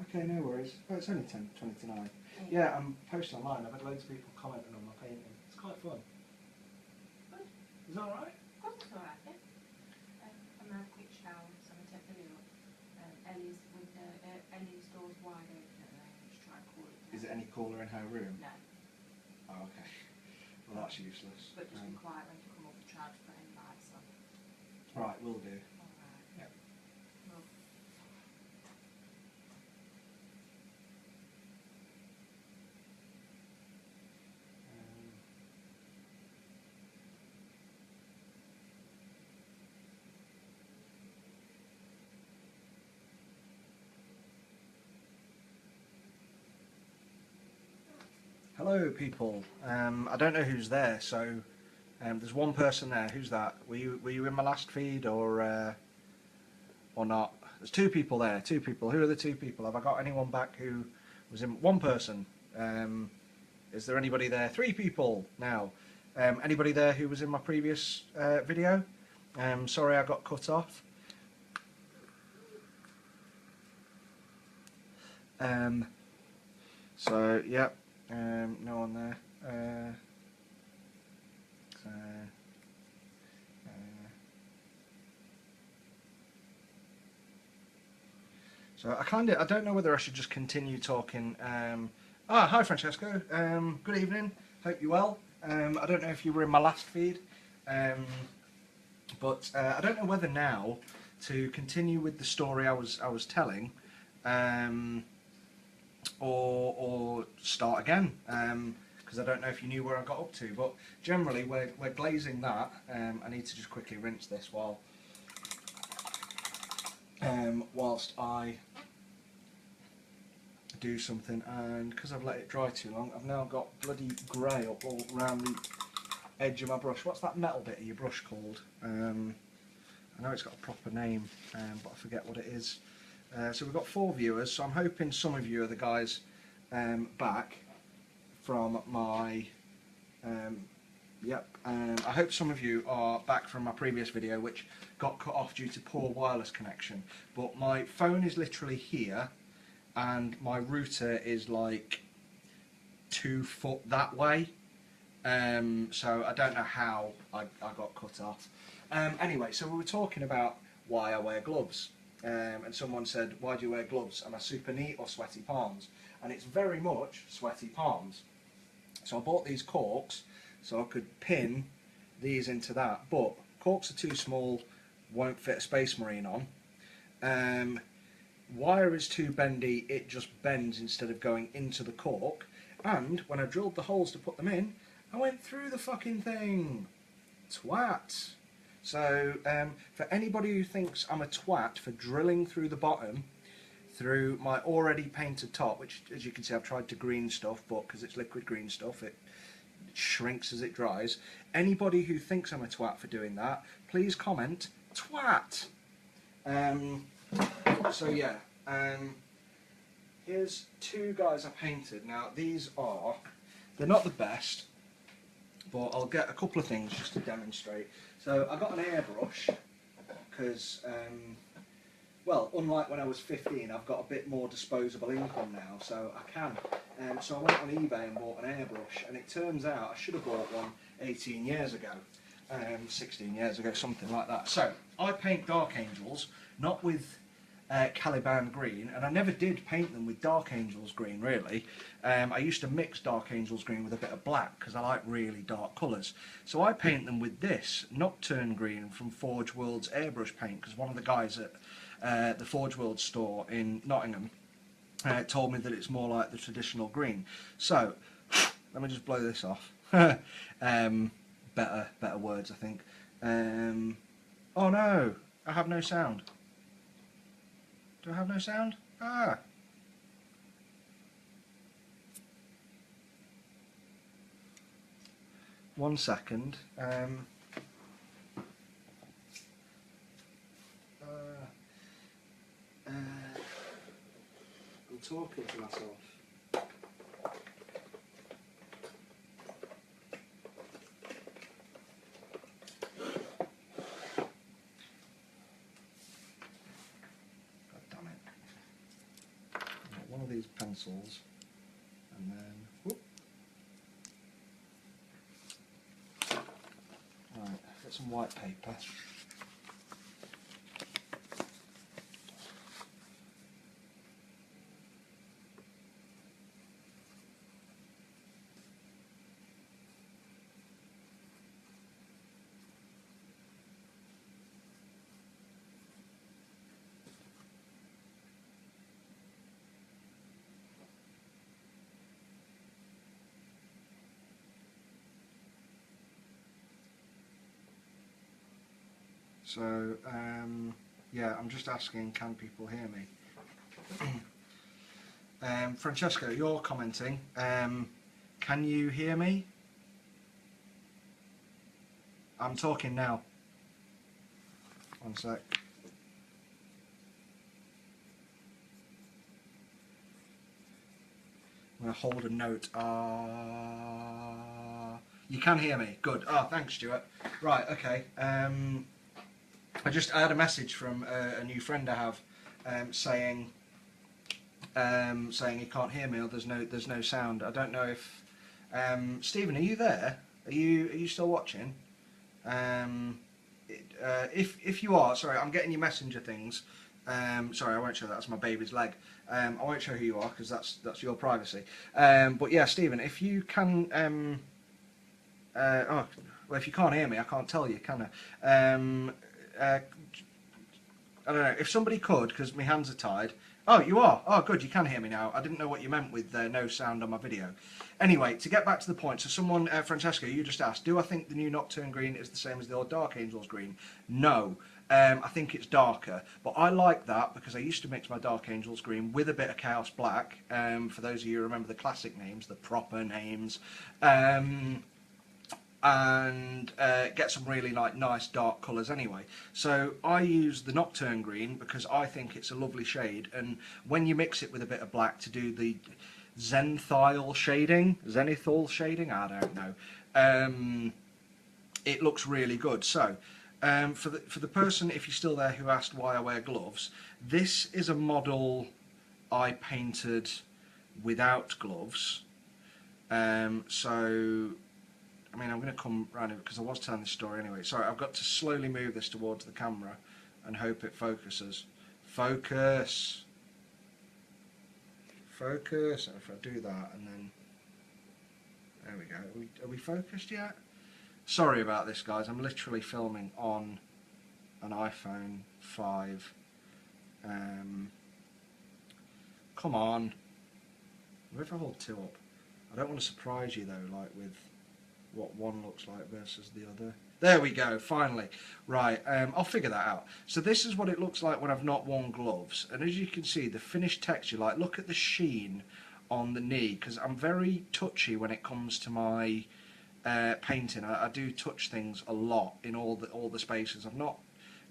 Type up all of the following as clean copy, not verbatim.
Okay, no worries. Oh, it's only 20 to 9. Yeah, I'm posting online. I've had loads of people commenting on my painting. It's quite fun. Good. Is that alright? Of course it's alright, yeah. I'm going to have a quick shower, so I'm going to take the video up. Ellie's door's wide open at the moment, just try and cool it down. Is it any cooler in her room? No. Oh, okay. Well, that's useless. But just be quiet when you come up and try to put any lights on. Right, will do. Alright. Yep. Well, Hello, people. I don't know who's there, so there's one person there. Who's that? Were you in my last feed or not? There's 2 people there. 2 people. Who are the 2 people? Have I got anyone back who was in? 1 person. Is there anybody there? 3 people now. Anybody there who was in my previous video? Sorry, I got cut off. So yeah. No one there. So I don't know whether I should just continue talking. Hi Francesco. Good evening. Hope you're well. I don't know if you were in my last feed, but I don't know whether now to continue with the story I was telling. Or start again, because I don't know if you knew where I got up to, but generally we're glazing that. I need to just quickly rinse this whilst I do something, and because I've let it dry too long, I've now got bloody grey up all around the edge of my brush. What's that metal bit of your brush called? I know it's got a proper name, but I forget what it is. So we've got 4 viewers, so I'm hoping some of you are the guys back from my... I hope some of you are back from my previous video, which got cut off due to poor wireless connection. But my phone is literally here, and my router is like 2 foot that way. So I don't know how I got cut off. Anyway, so we were talking about why I wear gloves. And someone said, why do you wear gloves? Am I super neat or sweaty palms? And it's very much sweaty palms. So I bought these corks so I could pin these into that, but corks are too small, won't fit a Space Marine on. Wire is too bendy, it just bends instead of going into the cork, and when I drilled the holes to put them in, I went through the fucking thing. Twat. So, for anybody who thinks I'm a twat for drilling through the bottom, through my already painted top, which, as you can see, I've tried to green stuff, but because it's liquid green stuff, it shrinks as it dries. Anybody who thinks I'm a twat for doing that, please comment, twat! So yeah, here's 2 guys I painted. Now, they're not the best, but I'll get a couple of things just to demonstrate. So I got an airbrush because, well, unlike when I was 15, I've got a bit more disposable income now, so I can. So I went on eBay and bought an airbrush, and it turns out I should have bought one 18 years ago, 16 years ago, something like that. So I paint Dark Angels, not with Caliban green, and I never did paint them with Dark Angels green, really. I used to mix Dark Angels green with a bit of black because I like really dark colours. So I paint them with this Nocturne green from Forge World's airbrush paint, because one of the guys at the Forge World store in Nottingham told me that it's more like the traditional green. So let me just blow this off. Better words, I think. Oh no, I have no sound. Do I have no sound? Ah. One second. I'm talking to myself. of these pencils, and then whoop. Right, get some white paper. So, yeah, I'm just asking, can people hear me? Francesco, you're commenting. Can you hear me? I'm talking now. One sec. I'm going to hold a note. You can hear me. Good. Oh, thanks, Stuart. Right, okay. I had a message from a new friend I have saying he can't hear me, or there's no sound. I don't know if Stephen, are you there? Are you still watching? If you are, sorry, I'm getting your messenger things. Sorry, I won't show that. That's my baby's leg. I won't show who you are because that's your privacy. But yeah, Stephen, if you can, well, if you can't hear me, I can't tell you, can I? I don't know, if somebody could, because my hands are tied. Oh, you are? Oh, good, you can hear me now. I didn't know what you meant with no sound on my video. Anyway, to get back to the point, so someone, Francesco, you just asked, do I think the new Nocturne green is the same as the old Dark Angels green? No. I think it's darker, but I like that because I used to mix my Dark Angels green with a bit of Chaos Black, for those of you who remember the classic names, the proper names, and get some really nice dark colours anyway. So I use the Nocturne green because I think it's a lovely shade, and when you mix it with a bit of black to do the zenithal shading, I don't know, it looks really good. So for the person, if you're still there, who asked why I wear gloves, this is a model I painted without gloves. So I mean, I'm going to come round it because I was telling this story anyway. Sorry, I've got to slowly move this towards the camera and hope it focuses. Focus! Focus! And if I do that and then... There we go. Are we focused yet? Sorry about this, guys. I'm literally filming on an iPhone 5. Come on. What if I hold 2 up? I don't want to surprise you though, like with what one looks like versus the other. There we go, finally. Right, I'll figure that out. So this is what it looks like when I've not worn gloves. And as you can see, the finished texture, like look at the sheen on the knee, because I'm very touchy when it comes to my painting. I do touch things a lot in all the spaces. I've not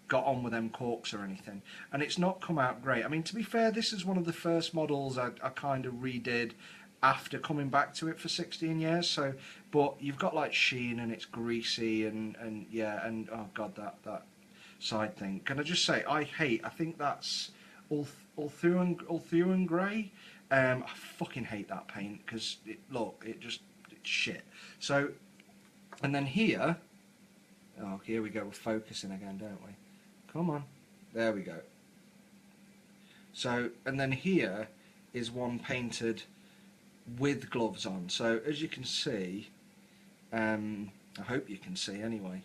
got on with them corks or anything, and it's not come out great. I mean, to be fair, this is one of the first models I kind of redid after coming back to it for 16 years. So, but you've got like sheen and it's greasy and yeah, and oh god, that side thing. Can I just say, I think that's Ulthuan grey. I fucking hate that paint because it's shit. So, and then here, oh, here we go. We're focusing again, don't we? Come on, there we go. So, and then here is one painted with gloves on. So as you can see, I hope you can see anyway.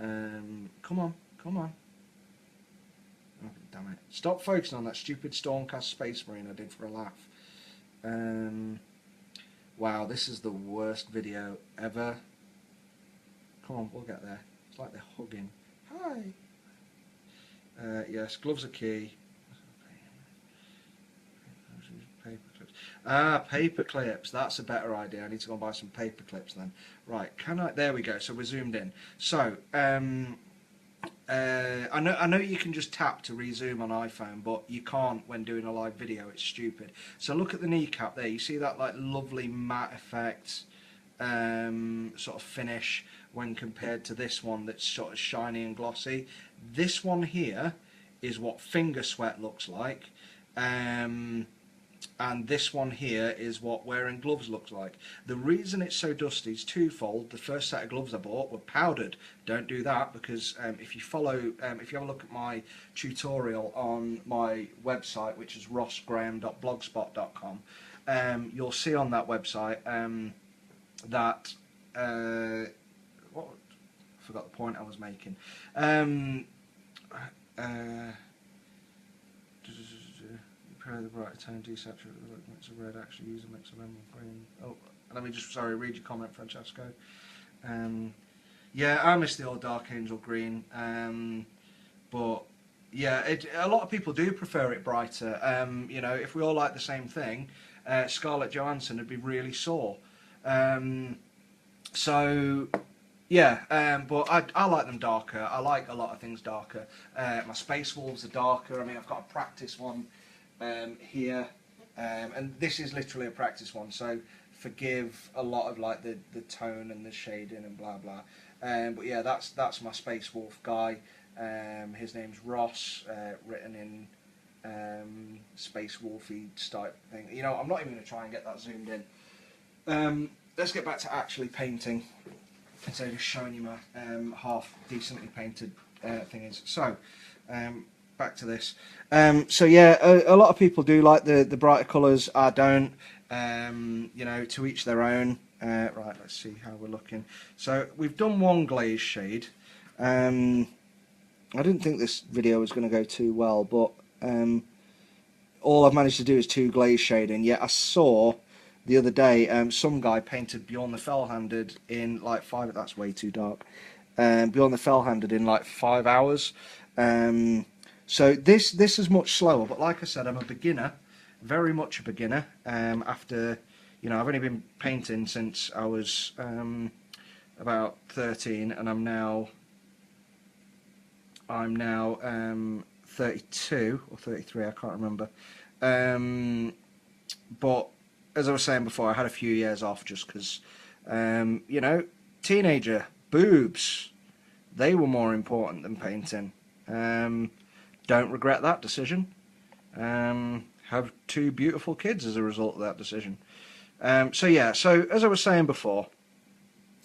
Come on. Oh, damn it. Stop focusing on that stupid Stormcast Space Marine I did for a laugh. Wow, this is the worst video ever. Come on, we'll get there. It's like they're hugging. Hi. Yes, gloves are key. Paper clips. Paper clips. That's a better idea. I need to go and buy some paper clips then. Right, can I? There we go. So we're zoomed in. So I know you can just tap to rezoom on iPhone, but you can't when doing a live video. It's stupid. So look at the kneecap there. You see that like lovely matte effect, sort of finish when compared to this one that's sort of shiny and glossy. This one here is what finger sweat looks like. and this one here is what wearing gloves looks like. The reason it's so dusty is twofold. The first set of gloves I bought were powdered. Don't do that, because if you have a look at my tutorial on my website, which is rossgraham.blogspot.com, you'll see on that website that what I forgot the point I was making. The brighter tone desaturated the look, mix of red, actually use a mix of emerald green. Oh, let me just read your comment, Francesco. Yeah, I miss the old Dark Angel green, but yeah, a lot of people do prefer it brighter. You know, if we all like the same thing, Scarlett Johansson would be really sore. So yeah, but I like them darker. I like a lot of things darker. My Space Wolves are darker. I mean, I've got a practice one here, and this is literally a practice one, so forgive a lot of like the tone and the shading and blah blah. But yeah, that's my Space Wolf guy. His name's Ross, written in Space Wolfy type thing. You know, I'm not even going to try and get that zoomed in. Let's get back to actually painting, instead of just showing you my half decently painted thingies. So back to this. So yeah, a lot of people do like the brighter colours. I don't. You know, to each their own. Right, let's see how we're looking. So we've done one glaze shade. I didn't think this video was going to go too well, but all I've managed to do is 2 glaze shading. Yet I saw the other day some guy painted Beyond the Fell-Handed in like 5. That's way too dark. Beyond the Fell-Handed in like 5 hours. So this is much slower, but like I said, I'm a beginner, very much a beginner. After, you know, I've only been painting since I was about 13, and I'm now 32 or 33, I can't remember. But as I was saying before, I had a few years off just because, you know, teenager, boobs, they were more important than painting. Don't regret that decision. Have 2 beautiful kids as a result of that decision. So yeah, so as I was saying before,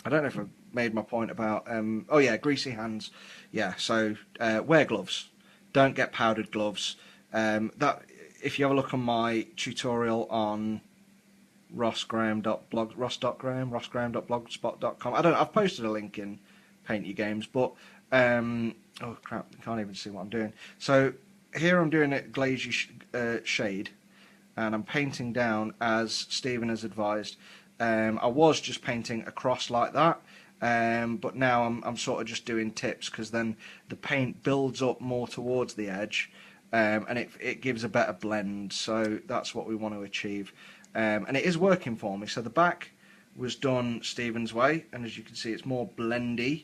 I don't know if I've made my point about, oh yeah, greasy hands. Yeah, so wear gloves. Don't get powdered gloves. That if you have a look on my tutorial on rossgraham.blogspot.com. I don't know, I've posted a link in Paint Your Games, but oh crap, I can't even see what I'm doing. So here I'm doing a glazy shade, and I'm painting down as Stephen has advised. I was just painting across like that, but now I'm sort of just doing tips, because then the paint builds up more towards the edge, and it gives a better blend. So that's what we want to achieve, and it is working for me. So the back was done Stephen's way, and as you can see, it's more blendy.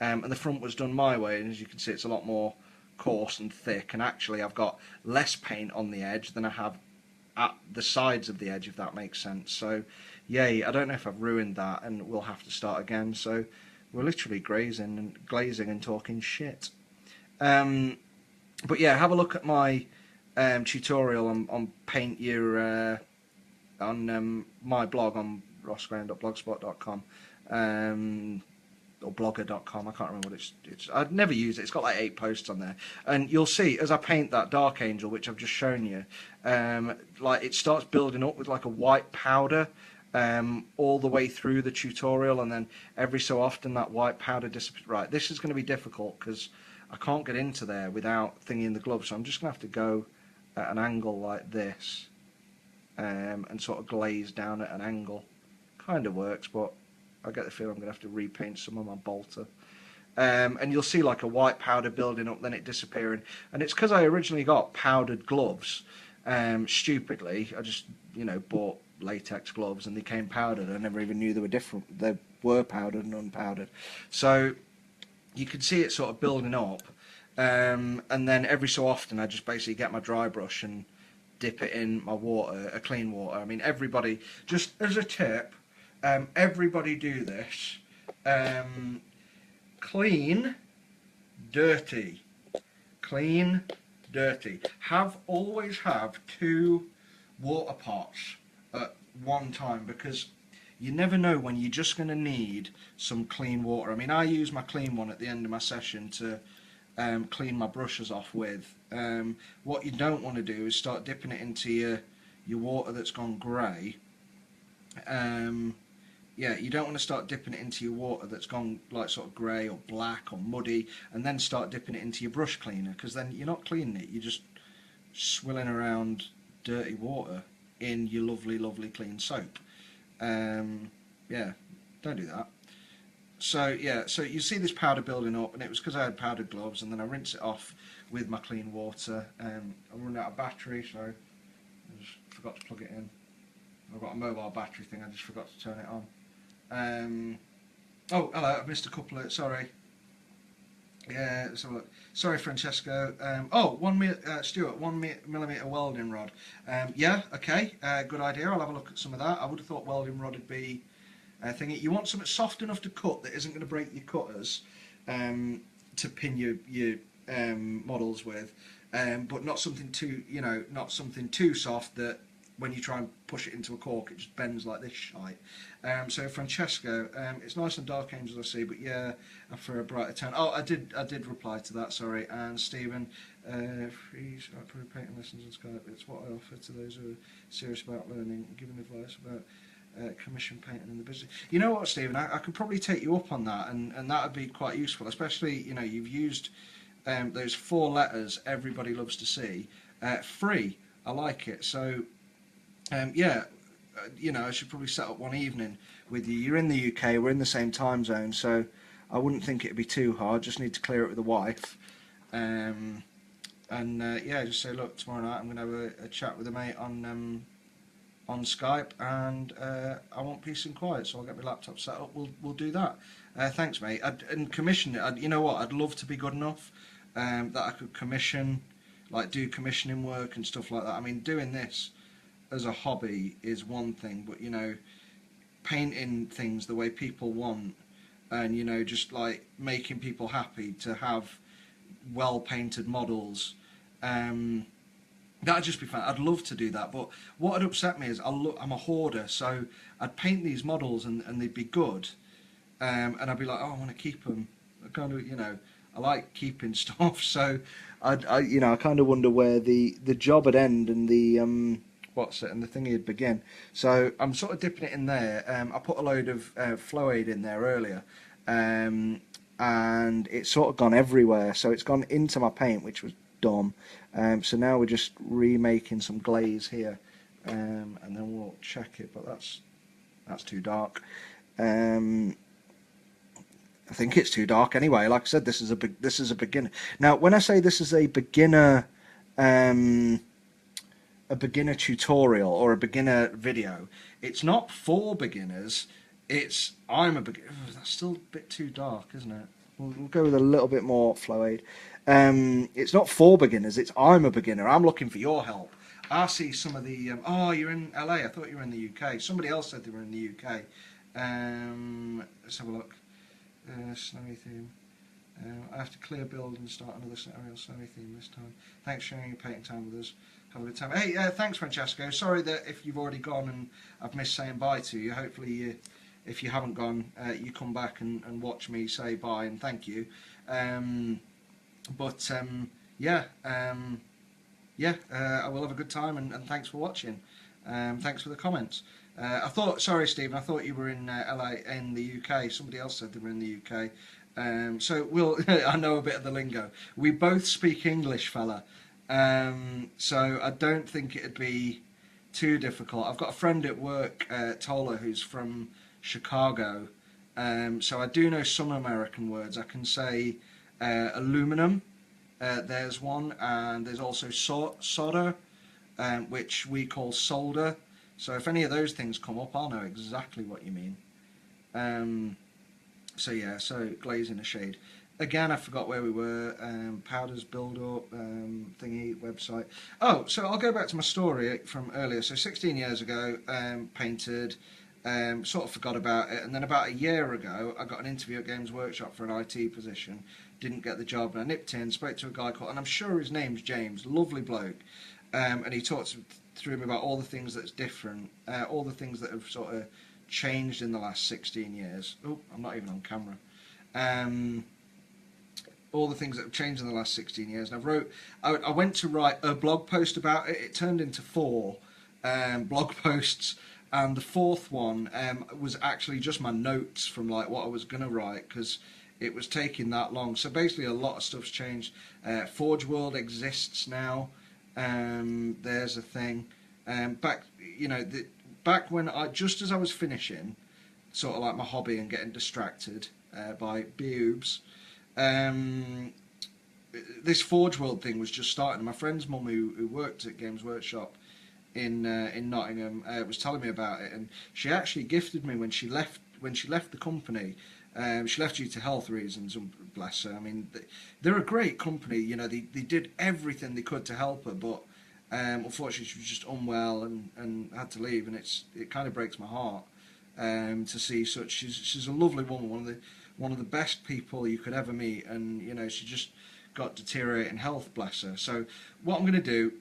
And the front was done my way, and as you can see, it's a lot more coarse and thick. And actually, I've got less paint on the edge than I have at the sides of the edge, if that makes sense. So, yay, I don't know if I've ruined that, and we'll have to start again. So, we're literally glazing and talking shit. But yeah, have a look at my tutorial on Paint Your... on my blog on rossgraham.blogspot.com. Or blogger.com, I can't remember what it's I'd never use it. It's got like 8 posts on there, and you'll see as I paint that Dark Angel, which I've just shown you, like it starts building up with like a white powder all the way through the tutorial, and then every so often that white powder disappears. Right, this is going to be difficult because I can't get into there without thingy in the glove, so I'm just going to have to go at an angle like this, and sort of glaze down at an angle. Kind of works, but I get the feeling I'm going to have to repaint some of my bolter. And you'll see like a white powder building up, then it disappearing. And it's because I originally got powdered gloves. Stupidly, I just, you know, bought latex gloves and they came powdered. I never even knew they were different. They were powdered and unpowdered. So you can see it sort of building up. And then every so often I just basically get my dry brush and dip it in my water, a clean water. I mean, everybody, just as a tip, everybody do this. Clean, dirty. Clean, dirty. Always have 2 water pots at one time, because you never know when you're just going to need some clean water. I mean, I use my clean one at the end of my session to clean my brushes off with. What you don't want to do is start dipping it into your water that's gone grey. Yeah, you don't want to start dipping it into your water that's gone like sort of grey or black or muddy, and then start dipping it into your brush cleaner, because then you're not cleaning it, you're just swilling around dirty water in your lovely, lovely clean soap. Yeah, don't do that. So yeah, so you see this powder building up, and it was because I had powdered gloves, and then I rinse it off with my clean water. I run out of battery, so I just forgot to plug it in. I've got a mobile battery thing, I just forgot to turn it on. Oh, hello, I've missed a couple of, sorry. Yeah, let's have a look. Sorry, Francesco. Stuart, 1mm welding rod. Yeah, okay, good idea. I'll have a look at some of that. I would have thought welding rod would be a thing. You want something soft enough to cut that isn't going to break your cutters to pin your models with, but not something too, not something too soft that when you try and push it into a cork, it just bends like this shite. So Francesco, it's nice and dark angels I see, but yeah, for a brighter tone. Oh, I did reply to that. Sorry. And Stephen, free painting lessons on Skype. It's what I offer to those who are serious about learning, giving advice about commission painting in the business. You know what, Stephen? I could probably take you up on that, and that would be quite useful. Especially, you've used those 4 letters everybody loves to see. Free. I like it. So. Yeah, I should probably set up one evening with you. You're in the UK, we're in the same time zone, so I wouldn't think it'd be too hard. Just need to clear it with the wife. Yeah, just say, look, tomorrow night I'm going to have a chat with a mate on Skype, and I want peace and quiet, so I'll get my laptop set up. We'll do that. Thanks, mate. And commission it. You know what? I'd love to be good enough that I could commission, like do commissioning work and stuff like that. I mean, doing this as a hobby is one thing, but painting things the way people want, and just like making people happy to have well painted models, that'd just be fun. I'd love to do that, but what would upset me is I'm a hoarder, so I'd paint these models and they'd be good, and I'd be like, oh, I want to keep them. I kind of I like keeping stuff, so I kind of wonder where the job would end and the and the thingy would begin. So I'm sort of dipping it in there. I put a load of flow aid in there earlier, and it's sort of gone everywhere. So it's gone into my paint, which was dumb. So now we're just remaking some glaze here, and then we'll check it. But that's too dark. I think it's too dark anyway. Like I said, this is a beginner. Now, when I say this is a beginner tutorial or a beginner video, it's not for beginners. I'm a beginner. That's still a bit too dark, isn't it? We'll go with a little bit more flow aid. It's not for beginners. I'm a beginner. I'm looking for your help. I see some of the. Oh, you're in LA. I thought you were in the UK. Somebody else said they were in the UK. Let's have a look. Snowy theme. I have to clear build and start another scenario snowy theme this time. Thanks for sharing your painting time with us. Have a good time. Hey, thanks, Francesco. Sorry that if you've already gone and I've missed saying bye to you. Hopefully, if you haven't gone, you come back and watch me say bye and thank you. I will have a good time, and thanks for watching. Thanks for the comments. Sorry, Stephen, I thought you were in LA, in the UK. Somebody else said they were in the UK. So I know a bit of the lingo. We both speak English, fella. So I don't think it'd be too difficult. I've got a friend at work, Tola, who's from Chicago. So I do know some American words. I can say aluminum. There's one, and there's also solder, which we call solder. So if any of those things come up, I'll know exactly what you mean. So glazing a shade. Again, I forgot where we were. Powders build up, thingy, website. Oh, so I'll go back to my story from earlier. So 16 years ago, painted, sort of forgot about it. And then about a year ago, I got an interview at Games Workshop for an IT position. Didn't get the job, and I nipped in, spoke to a guy called, and I'm sure his name's James, lovely bloke. And he talked through him about all the things that's different, all the things that have sort of changed in the last 16 years. Oh, I'm not even on camera. All the things that have changed in the last 16 years. And I went to write a blog post about it. It turned into 4 blog posts, and the 4th one was actually just my notes from like what I was going to write, because it was taking that long. So basically a lot of stuff's changed. Forge World exists now. There's a thing. Back when just as I was finishing sort of like my hobby and getting distracted by boobs, this Forge World thing was just starting. My friend's mum, who worked at Games Workshop in Nottingham, was telling me about it, and she actually gifted me when she left the company. She left due to health reasons, and bless her. I mean, they're a great company. You know, they did everything they could to help her, but unfortunately she was just unwell and had to leave, and it kind of breaks my heart to see such. She's a lovely woman, one of the best people you could ever meet, and you know, she just got deteriorating health, bless her. So what I'm going to do,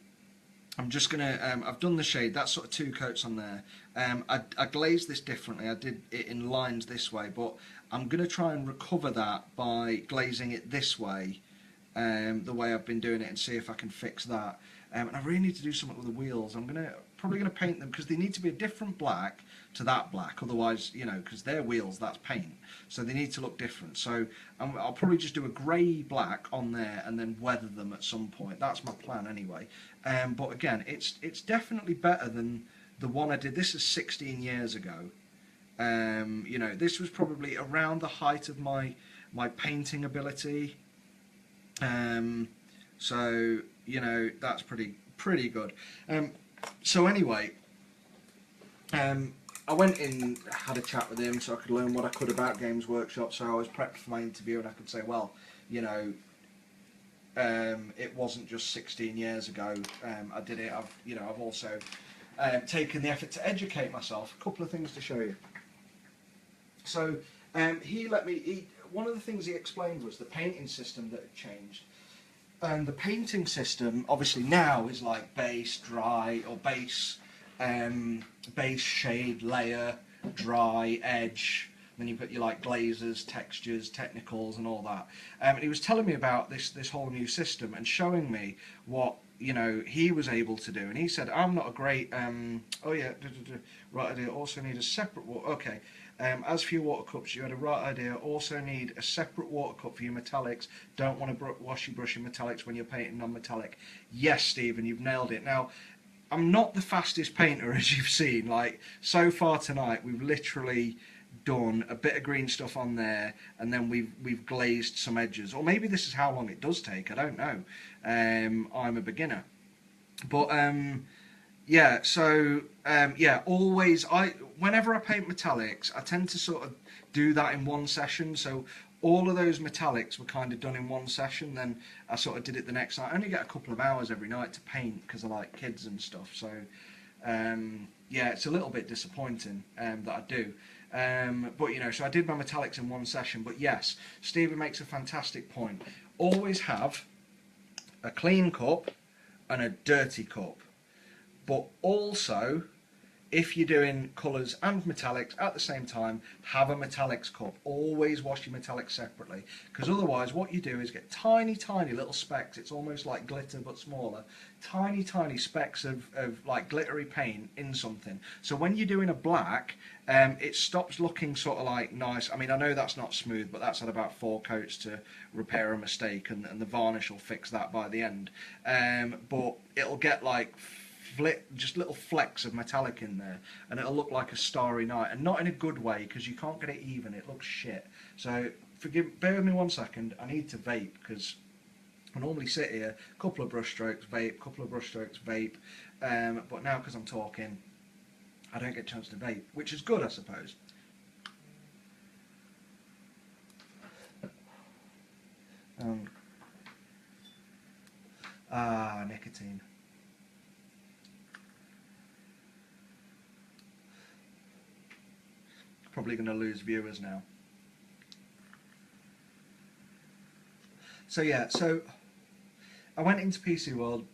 I'm just going to, I've done the shade, that's sort of 2 coats on there. I glazed this differently, I did it in lines this way, but I'm going to try and recover that by glazing it this way, the way I've been doing it, and see if I can fix that. And I really need to do something with the wheels. I'm probably going to paint them, because they need to be a different black to that black, otherwise, you know, because they're wheels, that's paint, so they need to look different. So I'll probably just do a grey black on there and then weather them at some point. That's my plan anyway. But again, it's definitely better than the one I did. This is 16 years ago. You know, this was probably around the height of my painting ability. So you know, that's pretty good. So anyway, I went in, had a chat with him so I could learn what I could about Games Workshop. So I was prepped for my interview, and I could say, well, you know, it wasn't just 16 years ago I did it. I've also taken the effort to educate myself. A couple of things to show you. So one of the things he explained was the painting system that had changed. And the painting system, obviously now, is like base, dry, or base, shade, layer, dry, edge. Then you've got your like glazes, textures, technicals, and all that. And he was telling me about this whole new system and showing me what, you know, he was able to do. And he said, I'm not a great, right idea, also need a separate water, okay. As for your water cups, you had a right idea, also need a separate water cup for your metallics. Don't want to wash your brush in metallics when you're painting non-metallic. Yes, Stephen, you've nailed it. Now, I'm not the fastest painter, as you've seen. Like, so far tonight, we've literally done a bit of green stuff on there, and then we've glazed some edges. Or maybe this is how long it does take, I don't know. I'm a beginner. But, yeah, so, always, whenever I paint metallics, I tend to sort of do that in one session. So all of those metallics were kind of done in one session, then I sort of did it the next night. I only get a couple of hours every night to paint because I like kids and stuff. So, yeah, it's a little bit disappointing that I do. But, you know, so I did my metallics in one session. But yes, Stephen makes a fantastic point. Always have a clean cup and a dirty cup. But also, if you're doing colours and metallics at the same time, have a metallics cup. Always wash your metallics separately, because otherwise what you do is get tiny little specks. It's almost like glitter but smaller. Tiny specks of like glittery paint in something. So when you're doing a black, it stops looking sort of like nice. I mean, I know that's not smooth, but that's had about 4 coats to repair a mistake, and the varnish will fix that by the end. But it'll get like just little flecks of metallic in there, and it'll look like a starry night, and not in a good way, because you can't get it even. It looks shit. So bear with me 1 second. I need to vape, because I normally sit here, couple of brush strokes, vape, couple of brush strokes, vape, but now because I'm talking, I don't get a chance to vape, which is good, I suppose. Nicotine. Probably going to lose viewers now. So yeah, so I went into PC World,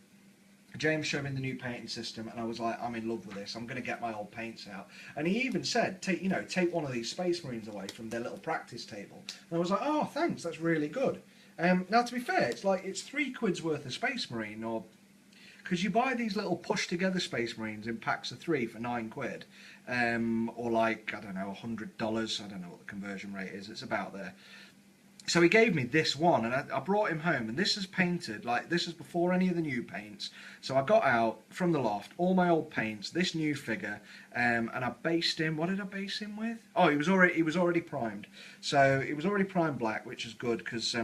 James showed me the new painting system, and I was like, I'm in love with this. I'm going to get my old paints out. And he even said, take one of these Space Marines away from their little practice table. And I was like, oh, thanks, that's really good. Now, to be fair, it's £3 worth of Space Marine, or because you buy these little push together Space Marines in packs of 3 for £9, or like, I don't know, $100. I don't know what the conversion rate is. It's about there. So he gave me this one, and I brought him home, and this is painted, like, this is before any of the new paints. So I got out from the loft all my old paints, this new figure, and I based him. What did I base him with? Oh, he was already primed. So he was already primed black, which is good because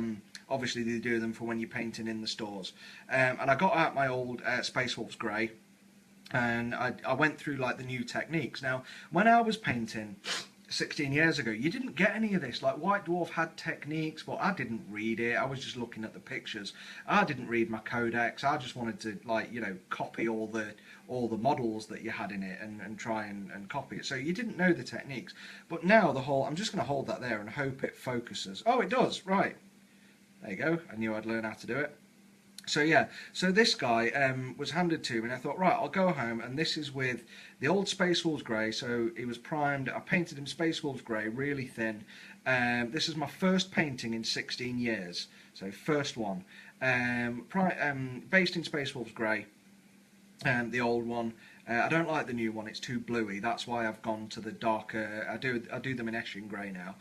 obviously they do them for when you're painting in the stores. And I got out my old Space Wolves grey, and I went through like the new techniques. Now, when I was painting 16 years ago, you didn't get any of this. Like, White Dwarf had techniques, but I didn't read it. I was just looking at the pictures. I didn't read my codex. I just wanted to, like, copy all the models that you had in it and try and copy it. So you didn't know the techniques. But now I'm just going to hold that there and hope it focuses. Oh, it does. Right. There you go. I knew I'd learn how to do it. So yeah, so this guy was handed to me, and I thought, right, I'll go home, and this is with the old Space Wolves grey. So he was primed. I painted him Space Wolves grey, really thin. This is my first painting in 16 years, so first one. Based in Space Wolves grey, the old one. I don't like the new one; it's too bluey. That's why I've gone to the darker. I do them in Eshin grey now.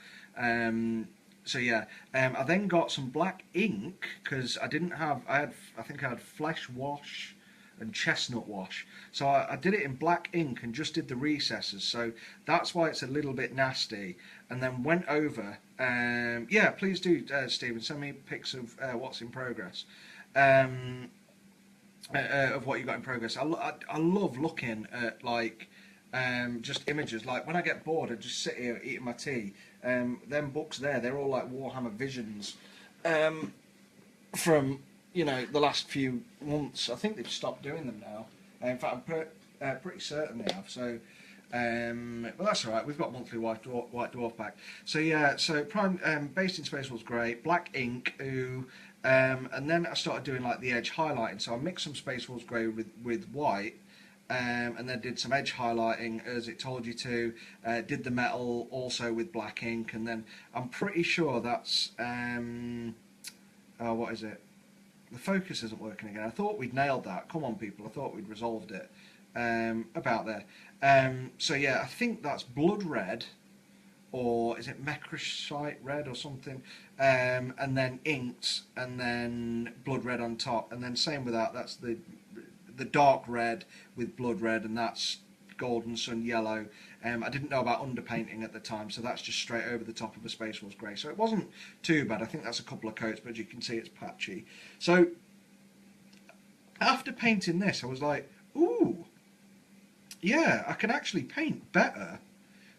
So yeah, I then got some black ink because I think I had flesh wash and chestnut wash. So I did it in black ink and just did the recesses. So that's why it's a little bit nasty. And then went over. Yeah, please do, Stephen, send me pics of what's in progress. Of what you got in progress. I love looking at like just images. Like when I get bored, I just sit here eating my tea. Them books there, they're all like Warhammer Visions from the last few months. I think they've stopped doing them now. In fact, I'm pretty certain they have. So, well, that's all right. We've got monthly White Dwarf back. So yeah, so prime based in Space Wolves grey, black ink, and then I started doing like the edge highlighting. So I mixed some Space Wolves grey with white. And then did some edge highlighting as it told you to, did the metal also with black ink, and then I'm pretty sure that's, what is it? The focus isn't working again. I thought we'd nailed that. Come on people, I thought we'd resolved it. About there. So yeah, I think that's blood red, or is it Mechrysite red or something, and then inked, and then blood red on top, and then same with that, that's the dark red with blood red, and that's golden sun yellow. I didn't know about underpainting at the time, so that's just straight over the top of a Space Wolves grey. So it wasn't too bad. I think that's a couple of coats, but as you can see, it's patchy. So after painting this, I was like, ooh, yeah, I can actually paint better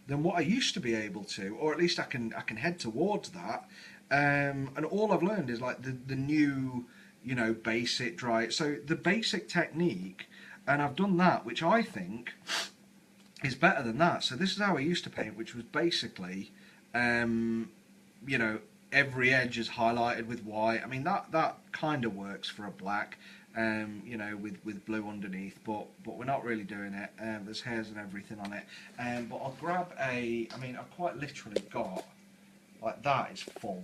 than what I used to be able to, or at least I can head towards that. And all I've learned is like the new, basic dry. So the basic technique, and I've done that, which I think is better than that. So this is how I used to paint, which was basically, every edge is highlighted with white. I mean, that kind of works for a black, with blue underneath, but we're not really doing it. There's hairs and everything on it. But I'll grab I've quite literally got, like that is full.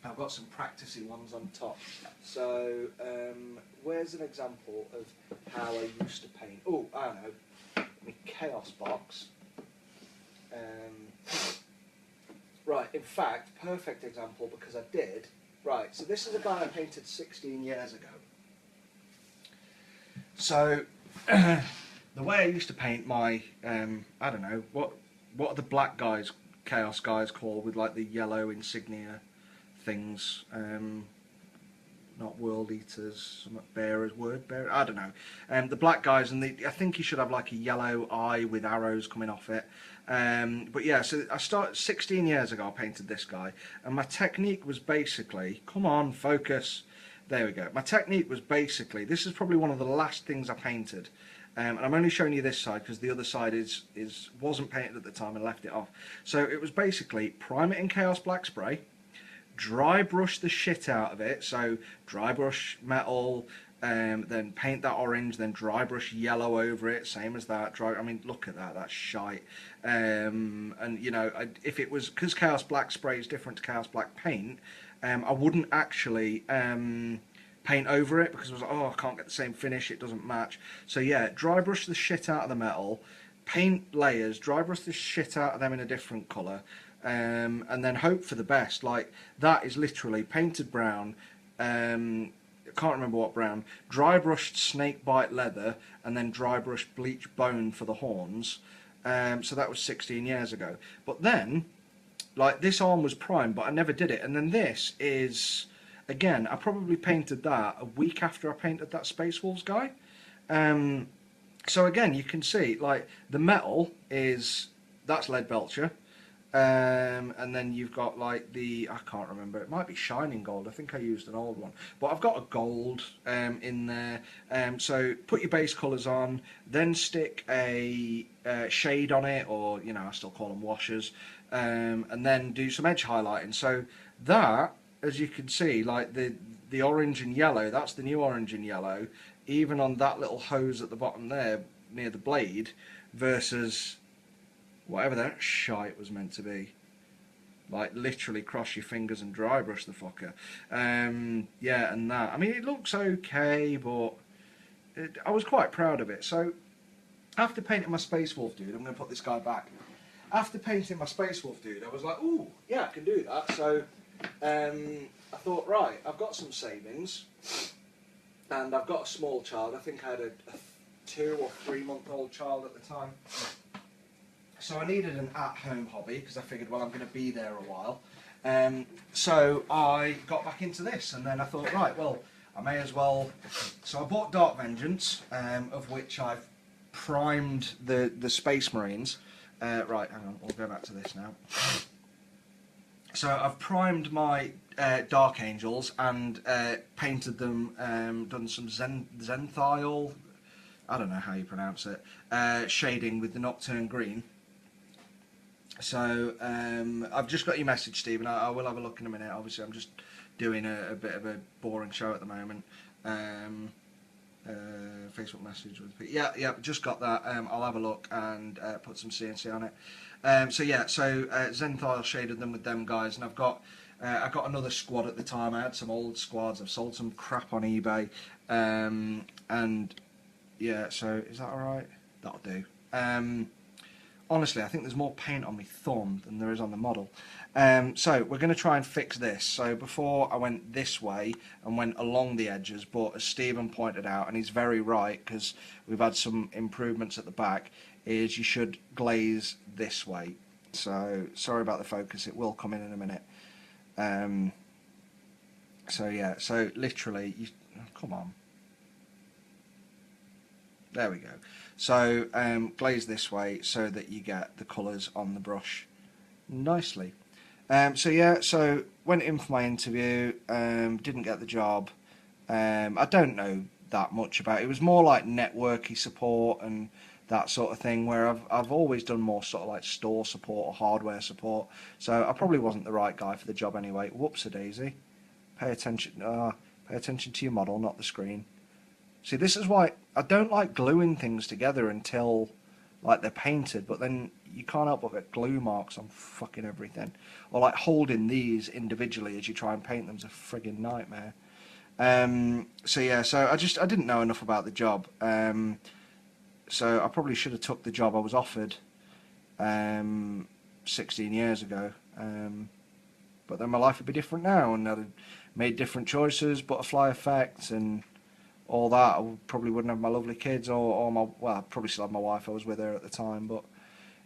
I've got some practicey ones on top. So where's an example of how I used to paint? Oh, I know, my Chaos box. Right, in fact, perfect example because I did. Right, so this is a guy I painted 16 years ago. So the way I used to paint my, I don't know, what are the black guys, Chaos guys called, with like the yellow insignia things, not world eaters, bearers, word bearer, I don't know. The black guys, and I think he should have like a yellow eye with arrows coming off it. But yeah, so I started 16 years ago. I painted this guy, and my technique was basically, come on, focus. There we go. My technique was basically, this is probably one of the last things I painted. And I'm only showing you this side because the other side wasn't painted at the time and left it off. So it was basically prime it in Chaos Black Spray, dry brush the shit out of it. So dry brush metal, then paint that orange, then dry brush yellow over it, same as that. I mean, look at that, that's shite. And you know, if it was, because Chaos Black spray is different to Chaos Black paint, I wouldn't actually paint over it, because I was like, oh, I can't get the same finish, it doesn't match. So yeah, dry brush the shit out of the metal, paint layers, dry brush the shit out of them in a different colour, and then hope for the best. Like, that is literally painted brown, I can't remember what brown, dry brushed snake bite leather, and then dry brushed bleach bone for the horns. So that was 16 years ago. But then, like, this arm was primed, but I never did it. And then this is, again, I probably painted that a week after I painted that Space Wolves guy. So again, you can see, like, the metal is, that's lead belcher. And then you've got, like, the, I can't remember, it might be shining gold. I think I used an old one, but I've got a gold in there. So put your base colours on, then stick a shade on it, or, you know, I still call them washers, and then do some edge highlighting. So that, as you can see, like the orange and yellow, that's the new orange and yellow, even on that little hose at the bottom there near the blade, versus whatever that shite was meant to be. Like, literally cross your fingers and dry brush the fucker. Yeah, and that. I mean, it looks okay, but I was quite proud of it. So, after painting my Space Wolf dude, I'm going to put this guy back. After painting my Space Wolf dude, I was like, ooh, yeah, I can do that. So, I thought, right, I've got some savings, and I've got a small child. I think I had a 2 or 3 month old child at the time. So I needed an at-home hobby, because I figured, well, I'm going to be there a while. So I got back into this, and then I thought, right, well, I may as well. So I bought Dark Vengeance, of which I've primed the Space Marines. Right, hang on, we'll go back to this now. So I've primed my Dark Angels and painted them, done some Zenthyle, I don't know how you pronounce it, shading with the Nocturne Green. So I've just got your message, Stephen. I will have a look in a minute. Obviously, I'm just doing a bit of a boring show at the moment. Facebook message with yeah, just got that. I'll have a look and put some CNC on it. So yeah, so Zenthyle shaded them with them guys, and I got another squad at the time. I had some old squads. I've sold some crap on eBay, and yeah. So is that all right? That'll do. Honestly, I think there's more paint on my thumb than there is on the model. So we're going to try and fix this. So before I went this way and went along the edges, but as Stephen pointed out, and he's very right, because we've had some improvements at the back, is you should glaze this way. So sorry about the focus, it will come in a minute. So yeah, so literally, come on. There we go. So glaze this way so that you get the colours on the brush nicely. So yeah, so went in for my interview, didn't get the job. I don't know that much about it. It was more like networky support and that sort of thing, where I've always done more sort of like store support or hardware support. So I probably wasn't the right guy for the job anyway. Whoops-a-daisy. Pay attention to your model, not the screen. See, this is why I don't like gluing things together until, like, they're painted, but then you can't help but get glue marks on fucking everything. Or, like, holding these individually as you try and paint them is a friggin' nightmare. So, yeah, so I didn't know enough about the job. So I probably should have took the job I was offered 16 years ago. But then my life would be different now, and I'd have made different choices, butterfly effects, and all that. I probably wouldn't have my lovely kids, or my, well, I'd probably still have my wife. I was with her at the time, but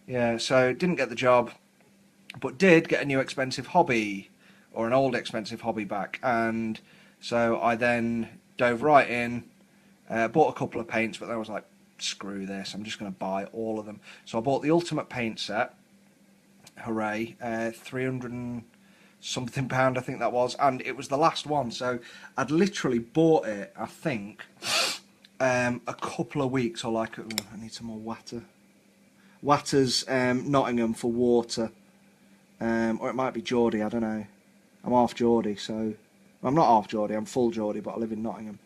yeah, so didn't get the job, but did get a new expensive hobby, or an old expensive hobby back, and so I then dove right in, bought a couple of paints, but then I was like, screw this, I'm just going to buy all of them. So I bought the Ultimate Paint Set, hooray, 300 and something pound I think that was, and it was the last one, so I'd literally bought it, I think, a couple of weeks, or like, I need some more Watter's Nottingham for water, or it might be Geordie, I don't know. I'm half Geordie, so I'm not half Geordie. I'm full Geordie, but I live in Nottingham.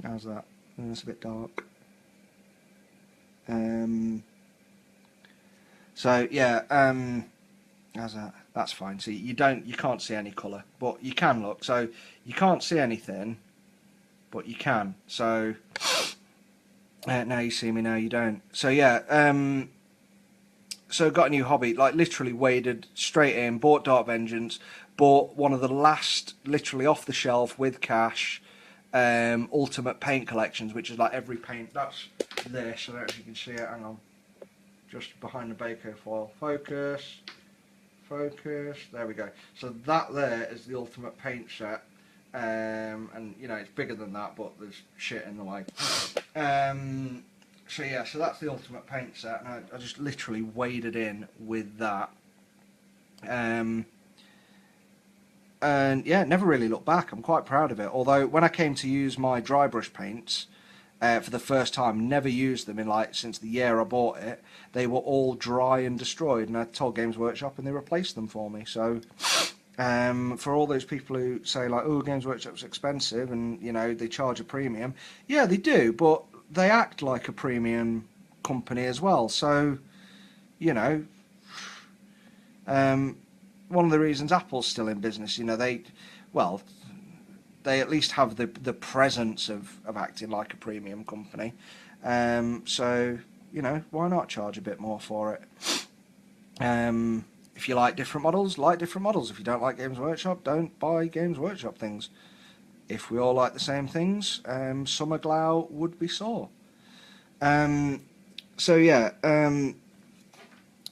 How's that? Oh, it's a bit dark. So yeah, how's that? That's fine. See, you can't see any colour, but you can look. So you can't see anything, but you can. So now you see me, now you don't. So yeah, so got a new hobby. Like literally waded straight in, bought Dark Vengeance, bought one of the last, literally off the shelf with cash, Ultimate Paint collections, which is like every paint. That's this. I don't know if you can see it. Hang on. Just behind the Baco foil. Focus. Focus. There we go. So that there is the Ultimate Paint set. And you know it's bigger than that, but there's shit in the way. So yeah, so that's the Ultimate Paint set, and I just literally waded in with that. And yeah, never really looked back. I'm quite proud of it. Although when I came to use my dry brush paints for the first time, never used them in like since the year I bought it. They were all dry and destroyed, and I told Games Workshop, and they replaced them for me. So for all those people who say like, "Oh, Games Workshop's expensive," and you know they charge a premium, yeah, they do, but they act like a premium company as well. So, you know, one of the reasons Apple's still in business, you know, they at least have the presence of acting like a premium company. So, you know, why not charge a bit more for it? If you like different models, like different models. If you don't like Games Workshop, don't buy Games Workshop things. If we all like the same things, Summer Glow would be sore. So yeah,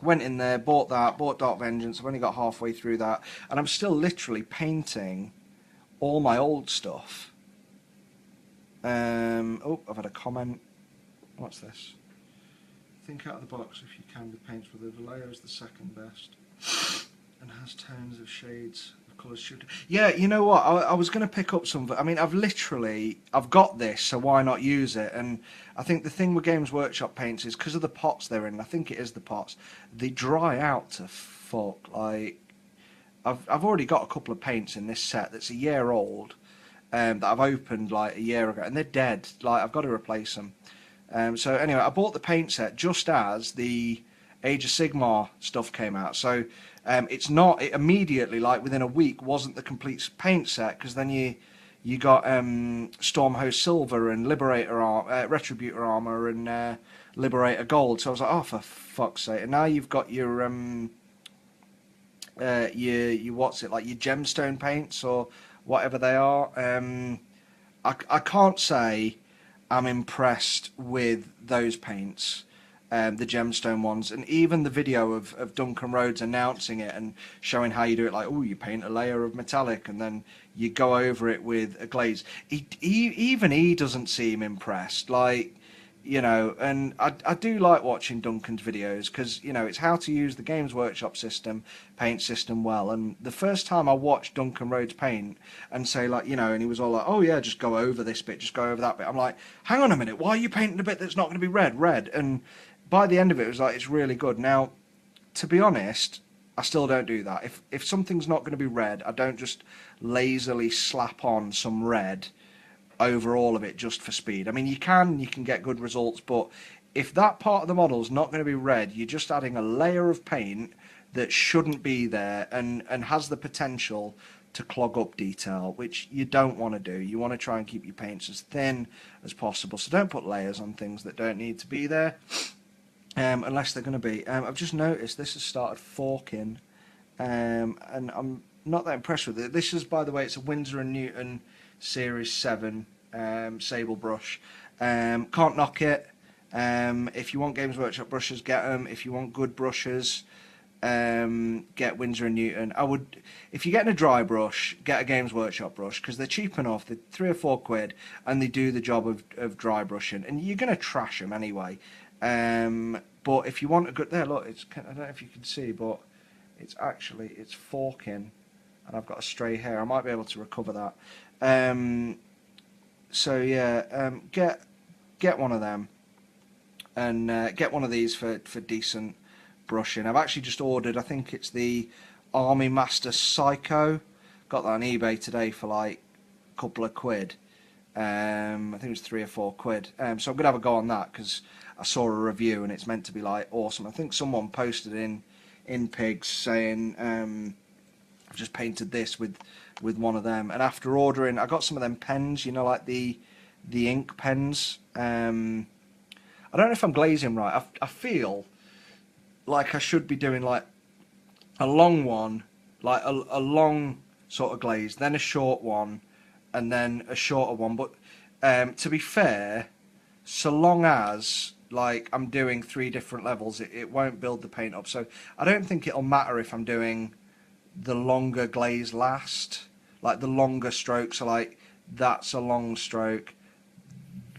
went in there, bought that, bought Dark Vengeance. I've only got halfway through that, and I'm still literally painting all my old stuff. Oh, I've had a comment. What's this? Think out of the box if you can with paints, whether the layer is the second best and has tones of shades of colours shoot. Yeah, you know what? I was going to pick up some. I mean, I've got this, so why not use it? And I think the thing with Games Workshop paints is because of the pots they're in. I think it is the pots. They dry out to fuck. Like I've already got a couple of paints in this set that's a year old, that I've opened like a year ago, and they're dead. Like I've got to replace them. So anyway, I bought the paint set just as the Age of Sigmar stuff came out. So it immediately, like within a week, wasn't the complete paint set, because then you got Stormhost Silver and Liberator Retributor armor and Liberator Gold. So I was like, oh, for fuck's sake! And now you've got your what's it, like your gemstone paints or whatever they are. I can't say I'm impressed with those paints, the gemstone ones, and even the video of Duncan Rhodes announcing it and showing how you do it, like, oh, you paint a layer of metallic and then you go over it with a glaze. Even he doesn't seem impressed, like, you know, and I do like watching Duncan's videos because, you know, it's how to use the Games Workshop system, paint system well. And the first time I watched Duncan Rhodes paint and say, like, you know, and he was all like, oh yeah, just go over this bit, just go over that bit. I'm like, hang on a minute, why are you painting a bit that's not going to be red? And by the end of it, it was like, it's really good. Now, to be honest, I still don't do that. If something's not going to be red, I don't just lazily slap on some red over all of it just for speed. I mean, you can get good results, but if that part of the model's not going to be red, you're just adding a layer of paint that shouldn't be there and has the potential to clog up detail, which you don't want to do. You want to try and keep your paints as thin as possible, so don't put layers on things that don't need to be there, unless they're going to be. I've just noticed this has started forking, and I'm not that impressed with it. This is, by the way, it's a Winsor & Newton Series 7 sable brush. Can't knock it. If you want Games Workshop brushes, get them. If you want good brushes, get Winsor & Newton. If you're getting a dry brush, get a Games Workshop brush, because they're cheap enough. They're £3 or £4 and they do the job of dry brushing, and you're going to trash them anyway. But if you want a good, there, look, I don't know if you can see, but it's forking, and I've got a stray hair. I might be able to recover that. So yeah, get one of them, and get one of these for decent brushing. I've actually just ordered, I think it's the Army Master Psycho. Got that on eBay today for like a couple of quid. I think it was 3 or 4 quid. So I'm going to have a go on that because I saw a review and it's meant to be like awesome. I think someone posted in Pigs saying I've just painted this with one of them. And after ordering, I got some of them pens, you know, like the ink pens. I don't know if I'm glazing right. I feel like I should be doing like a long one, like a long sort of glaze, then a short one, and then a shorter one. But to be fair, so long as like I'm doing 3 different levels, it won't build the paint up. So I don't think it'll matter if I'm doing the longer glaze last, like the longer strokes are like that's a long stroke,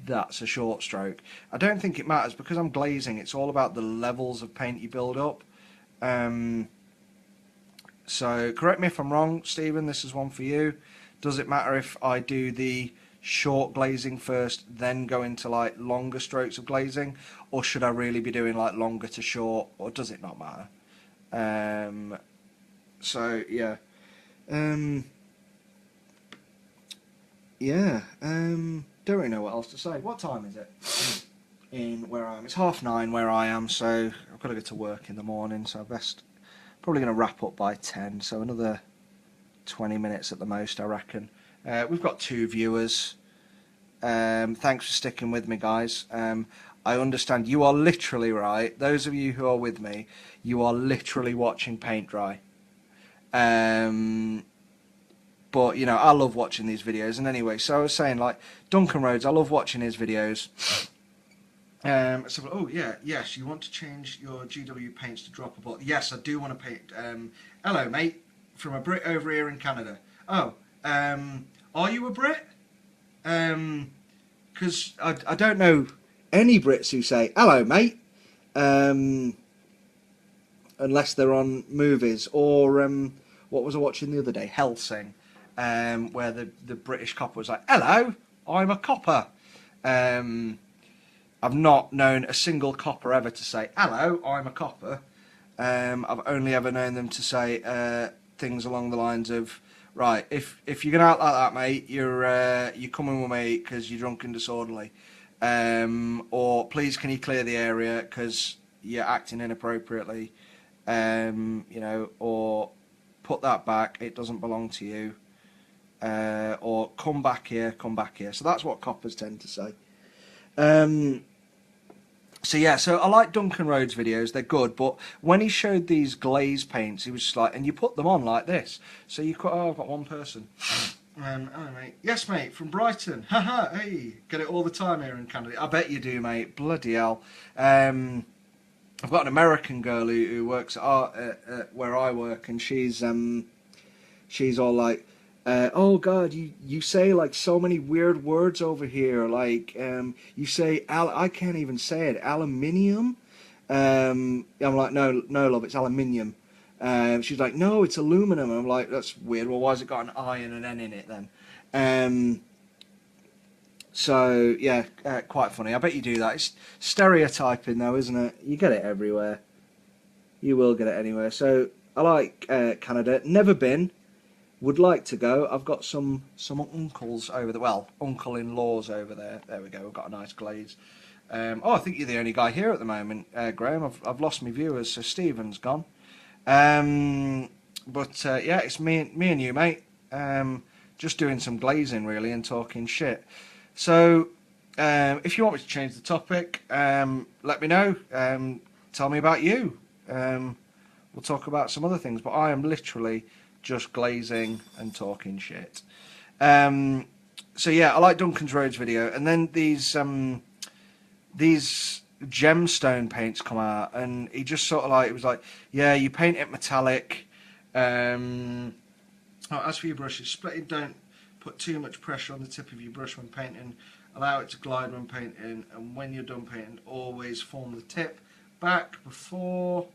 that's a short stroke. I don't think it matters because I'm glazing. It's all about the levels of paint you build up. So correct me if I'm wrong, Stephen, this is one for you. Does it matter if I do the short glazing first, then go into like longer strokes of glazing, or should I really be doing like longer to short, or does it not matter? So yeah, don't really know what else to say. What time is it in where I am? It's 9:30 where I am, so I've got to go to work in the morning, so probably going to wrap up by 10, so another 20 minutes at the most, I reckon. We've got 2 viewers. Thanks for sticking with me, guys. I understand you are literally right. Those of you who are with me, you are literally watching paint dry. But, you know, I love watching these videos. And anyway, so I was saying, like, Duncan Rhodes, I love watching his videos. So, oh, yeah, yes, you want to change your GW paints to drop a bot. Yes, I do want to paint. Hello, mate, from a Brit over here in Canada. Oh, are you a Brit? Because I don't know any Brits who say, hello, mate, unless they're on movies. Or, what was I watching the other day? Helsing, where the British copper was like, hello, I'm a copper. I've not known a single copper ever to say, hello, I'm a copper. I've only ever known them to say things along the lines of, right, if you're going to act like that, mate, you're coming with me because you're drunk and disorderly. Or please can you clear the area because you're acting inappropriately. You know, or put that back, it doesn't belong to you. Or come back here, come back here. So that's what coppers tend to say. So yeah, so I like Duncan Rhodes' videos, they're good, but when he showed these glaze paints, he was just like, and you put them on like this. So you could, oh, I've got one person. Hello, mate. Yes, mate, from Brighton. Haha, hey, get it all the time here in Canada. I bet you do, mate. Bloody hell. I've got an American girl who works at where I work, and she's all like, oh God, you say like so many weird words over here. Like you say I can't even say it. Aluminium. I'm like no, love, it's aluminium. She's like, no, it's aluminum. I'm like, that's weird. Well, why has it got an I and an N in it then? So yeah, quite funny. I bet you do that. It's stereotyping though, isn't it? You get it everywhere. You will get it anywhere. So I like Canada. Never been. Would like to go. I've got some uncles over there. Well, uncle-in-laws over there. There we go. We've got a nice glaze. Oh, I think you're the only guy here at the moment, Graham. I've lost my viewers, so Stephen's gone. But yeah, it's me and you, mate. Just doing some glazing really and talking shit. So if you want me to change the topic, let me know. Tell me about you. We'll talk about some other things. But I am literally just glazing and talking shit. So yeah, I like Duncan Rhodes' video, and then these gemstone paints come out, and he just sort of like, it was like, yeah, you paint it metallic. Oh, as for your brushes, split it, don't put too much pressure on the tip of your brush when painting. Allow it to glide when painting, and when you're done painting, always form the tip back before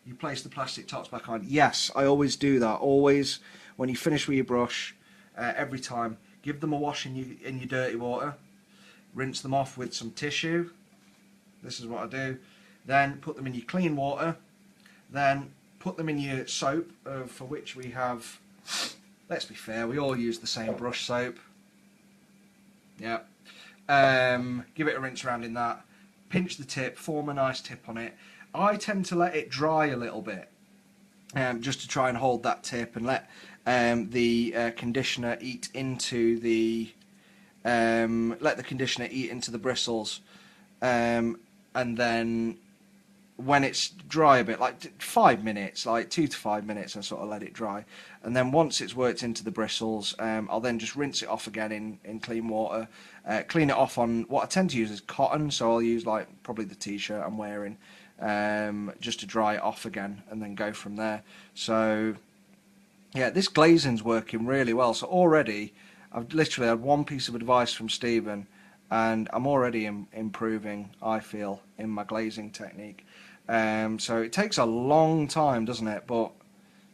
you place the plastic tops back on. Yes, I always do that. Always, when you finish with your brush, every time, give them a wash in your dirty water. Rinse them off with some tissue. This is what I do. Then put them in your clean water. Then put them in your soap, for which we have, let's be fair, we all use the same brush soap. Yeah. Give it a rinse around in that. Pinch the tip, form a nice tip on it. I tend to let it dry a little bit, just to try and hold that tip and let the conditioner eat into the bristles, and then when it's dry a bit, like 5 minutes, like 2 to 5 minutes, I sort of let it dry, and then once it's worked into the bristles, I'll then just rinse it off again in clean water, clean it off on what I tend to use is cotton, so I'll use like probably the t-shirt I'm wearing, just to dry it off again, and then go from there. So yeah, this glazing's working really well. So already I've literally had one piece of advice from Stephen, and I'm already improving, I feel, in my glazing technique. So it takes a long time, doesn't it? But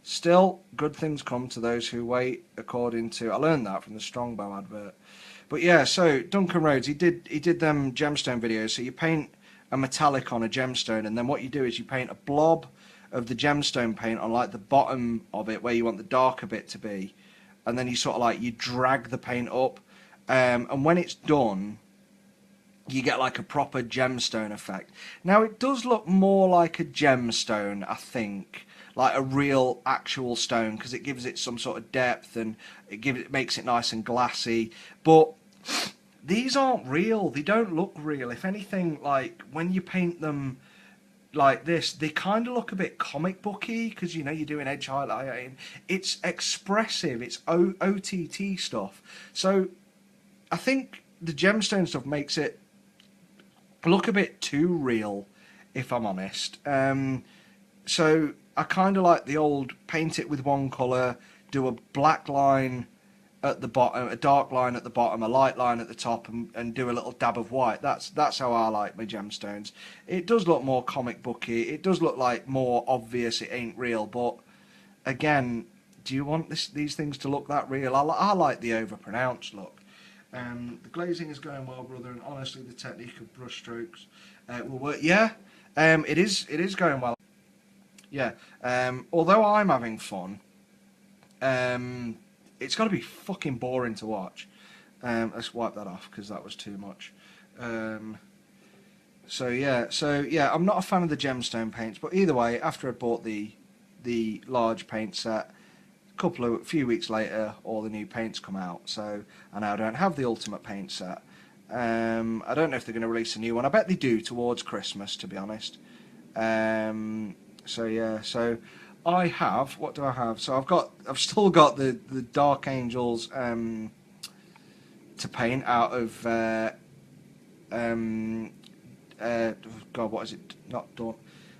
still, good things come to those who wait, according to... I learned that from the Strongbow advert. But yeah, so Duncan Rhodes, he did them gemstone videos. So you paint a metallic on a gemstone, and then what you do is you paint a blob of the gemstone paint on like the bottom of it, where you want the darker bit to be, and then you sort of like, you drag the paint up, and when it's done, you get like a proper gemstone effect. Now it does look more like a gemstone, I think, like a real actual stone, because it gives it some sort of depth, and it makes it nice and glassy. But these aren't real. They don't look real. If anything, like when you paint them like this, they kind of look a bit comic booky, because you know you're doing edge highlighting. It's expressive. It's OTT stuff. So I think the gemstone stuff makes it look a bit too real, if I'm honest. So I kind of like the old paint it with one colour, do a black line at the bottom, a dark line at the bottom, a light line at the top, and do a little dab of white. That's how I like my gemstones. It does look more comic booky. It does look like more obvious it ain't real. But again, do you want these things to look that real? I like the overpronounced look. The glazing is going well, brother, and honestly, the technique of brush strokes will work. Yeah, it is going well. Yeah, although I'm having fun, it's got to be fucking boring to watch. Let's wipe that off, because that was too much. So yeah, I'm not a fan of the gemstone paints, but either way, after I bought the large paint set, a few weeks later, all the new paints come out. So I now don't have the ultimate paint set. I don't know if they're going to release a new one. I bet they do towards Christmas, to be honest. So yeah, so I have, what do I have? So I've still got the Dark Angels to paint out of God, what is it? Not Dawn.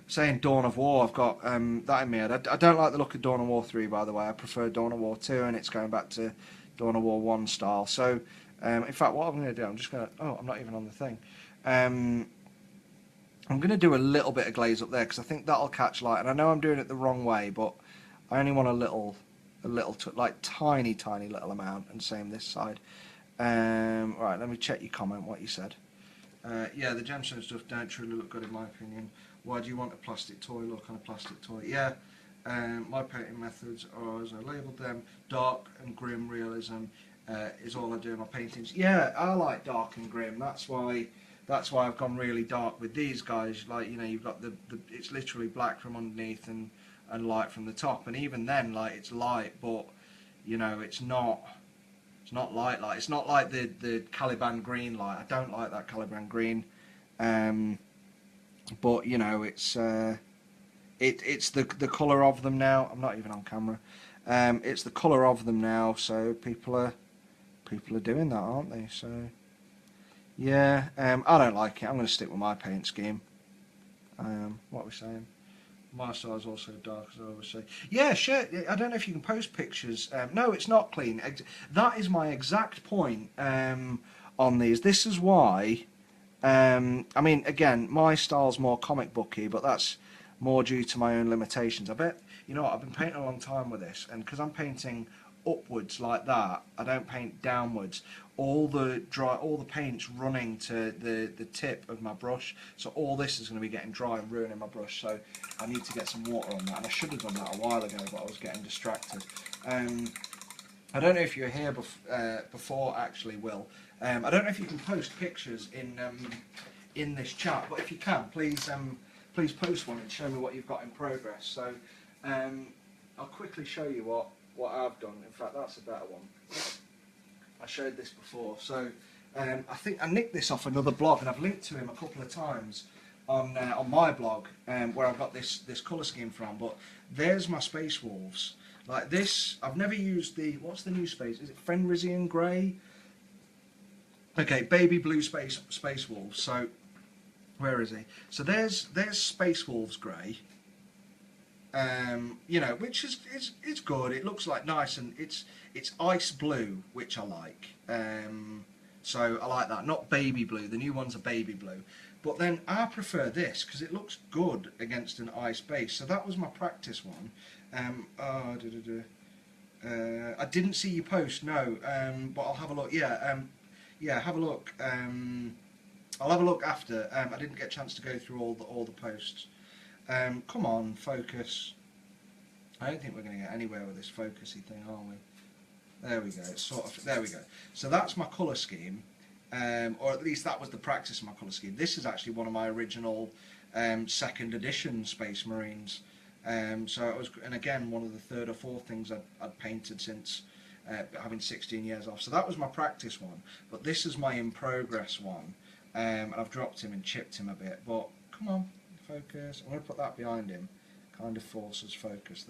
Saying Dawn of War. I've got that in my head. I don't like the look of Dawn of War 3, by the way. I prefer Dawn of War 2, and it's going back to Dawn of War 1 style. So in fact, what I'm going to do, I'm just going to... Oh, I'm not even on the thing. I'm going to do a little bit of glaze up there, because I think that'll catch light. And I know I'm doing it the wrong way, but I only want a little, like tiny little amount, and same this side. Right, let me check your comment, what you said. Yeah, the gemstone stuff don't truly look good in my opinion. Why do you want a plastic toy look on a plastic toy? Yeah, my painting methods are, as I labelled them, dark and grim realism is all I do in my paintings. Yeah, I like dark and grim. That's why I've gone really dark with these guys. Like, you know, you've got it's literally black from underneath and light from the top. And even then, like, it's light, but you know, it's not light. It's not like the Caliban green light. I don't like that Caliban green. But you know, it's the colour of them now. I'm not even on camera. It's the colour of them now. So people are doing that, aren't they? So yeah, I don't like it. I'm going to stick with my paint scheme. What are we saying? My style is also dark, as I always say. Yeah, sure. I don't know if you can post pictures. No, it's not clean. That is my exact point on these. This is why. I mean, again, my style's more comic booky, but that's more due to my own limitations. I bet, you know what, I've been painting a long time with this, and because I'm painting upwards like that. I don't paint downwards. All the paint's running to the tip of my brush, so all this is going to be getting dry and ruining my brush. So I need to get some water on that, and I should have done that a while ago, but I was getting distracted. I don't know if you're here before, actually, Will. I don't know if you can post pictures in this chat, but if you can, please post one and show me what you've got in progress. So I'll quickly show you what I've done. In fact, that's a better one. I showed this before. So I think I nicked this off another blog, and I've linked to him a couple of times on my blog, where I've got this colour scheme from. But there's my Space Wolves. Like this, I've never used what's the new space? Is it Fenrisian Grey? Okay, baby blue space wolves. So where is he? So there's Space Wolves Grey. You know, which is it's good. It looks like nice, and it's ice blue, which I like. So I like that. Not baby blue. The new ones are baby blue. But then I prefer this because it looks good against an ice base. So that was my practice one. I didn't see you post, no, but I'll have a look. Yeah, have a look. I'll have a look after. I didn't get a chance to go through all the posts. Come on, focus. I don't think we're going to get anywhere with this focusy thing, are we? There we go. It's sort of. There we go. So that's my colour scheme, or at least that was the practice of my colour scheme. This is actually one of my original second edition Space Marines. So it was, and again, one of the third or fourth things I'd painted since having 16 years off. So that was my practice one, but this is my in progress one, and I've dropped him and chipped him a bit. But come on, focus. I'm going to put that behind him. Kind of forces focus.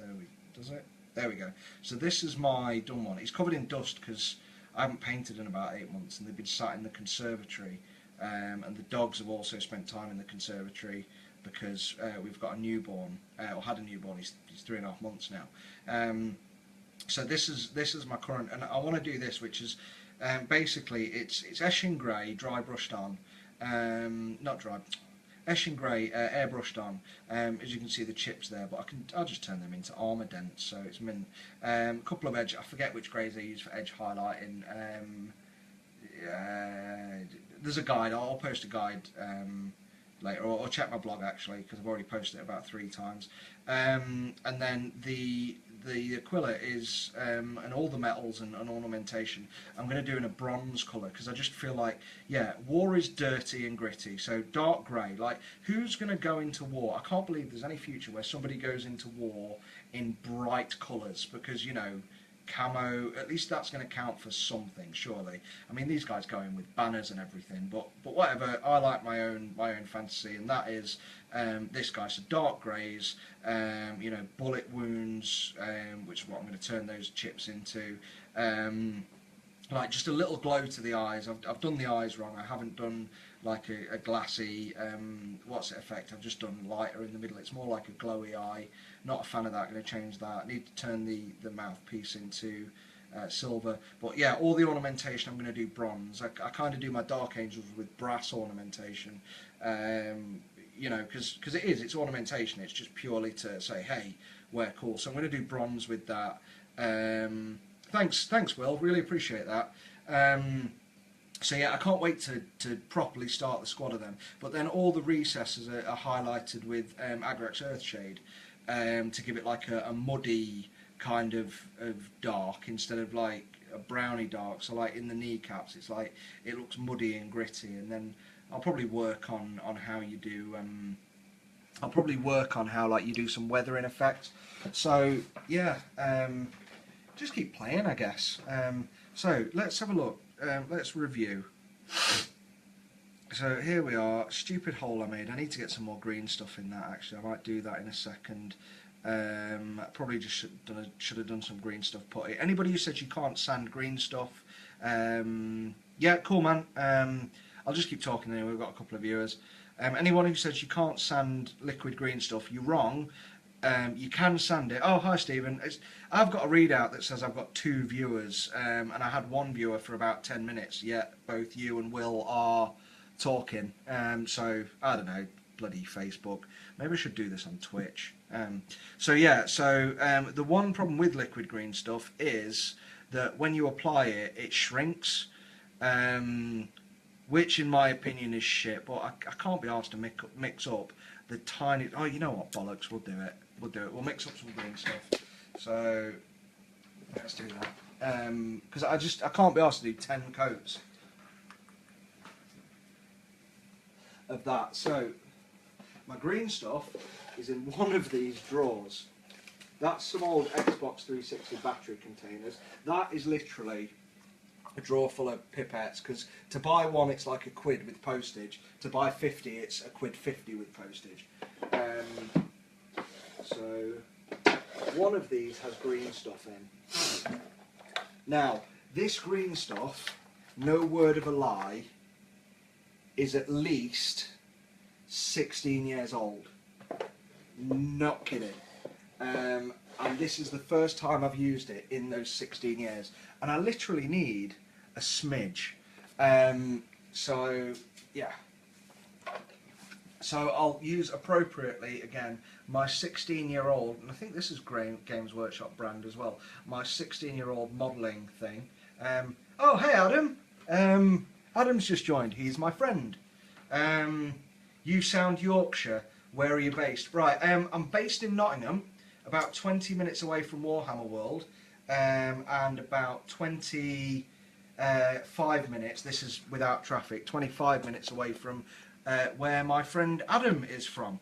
Does it? There we go. So this is my done one. He's covered in dust because I haven't painted in about 8 months, and they've been sat in the conservatory, and the dogs have also spent time in the conservatory. Because we've got a newborn, or had a newborn. He's 3.5 months now. So this is my current, and I want to do this, which is basically it's Eshin Grey dry brushed on, not dry, Eshin Grey airbrushed on. As you can see the chips there, but I'll just turn them into armour dents, so it's mint. A couple of edge, I forget which greys they use for edge highlighting. There's a guide. I'll post a guide. Later, or check my blog actually, because I've already posted it about 3 times. And then the Aquila is, and all the metals and ornamentation, I'm going to do in a bronze colour, because I just feel like, yeah, war is dirty and gritty, so dark grey. Like, who's going to go into war? I can't believe there's any future where somebody goes into war in bright colours, because, you know, camo, at least that's going to count for something, surely. I mean, these guys go in with banners and everything, but whatever. I like my own fantasy, and that is this guy. So dark greys, you know, bullet wounds, which is what I'm going to turn those chips into. Like just a little glow to the eyes. I've done the eyes wrong. I haven't done like a glassy what's it effect. I've just done lighter in the middle. It's more like a glowy eye. Not a fan of that. Going to change that. I need to turn the mouthpiece into silver. But yeah, all the ornamentation I'm going to do bronze. I kind of do my Dark Angels with brass ornamentation. You know, because it's ornamentation. It's just purely to say, hey, we're cool. So I'm going to do bronze with that. Thanks, Will. Really appreciate that. So yeah, I can't wait to properly start the squad of them. But then all the recesses are highlighted with Agrax Earthshade to give it like a muddy kind of dark instead of like a browny dark. So like in the kneecaps, it's like it looks muddy and gritty. And then I'll probably work on how you do. I'll probably work on how like you do some weathering effects. So yeah. Just keep playing, I guess. So let's have a look. Let's review. So here we are. Stupid hole I made. I need to get some more green stuff in that. Actually, I might do that in a second. Probably just should have done some green stuff putty. Anybody who says you can't sand green stuff, yeah, cool, man. I'll just keep talking anyway. We've got a couple of viewers. Anyone who says you can't sand liquid green stuff, you're wrong. You can sand it. Oh, hi Stephen. I've got a readout that says I've got 2 viewers, and I had 1 viewer for about 10 minutes, yet both you and Will are talking. So, I don't know, bloody Facebook. Maybe I should do this on Twitch. So yeah, the one problem with liquid green stuff is that when you apply it, it shrinks, which in my opinion is shit, but I can't be asked to mix up the tiny... Oh, you know what, bollocks, we'll do it. We'll mix up some green stuff. So, let's do that. Because I can't be asked to do 10 coats of that. So, my green stuff is in one of these drawers. That's some old Xbox 360 battery containers. That is literally a drawer full of pipettes, because to buy one it's like £1 with postage. To buy 50 it's £1.50 with postage. So one of these has green stuff in. Now this green stuff, no word of a lie, is at least 16 years old. Not kidding. And this is the first time I've used it in those 16 years. And I literally need a smidge. So, yeah. So I'll use appropriately, again, my 16-year-old, and I think this is Games Workshop brand as well, my 16-year-old modelling thing. Oh, hey Adam. Adam's just joined. He's my friend. You sound Yorkshire. Where are you based? Right, I'm based in Nottingham, about 20 minutes away from Warhammer World, and about 25 minutes, this is without traffic, 25 minutes away from where my friend Adam is from.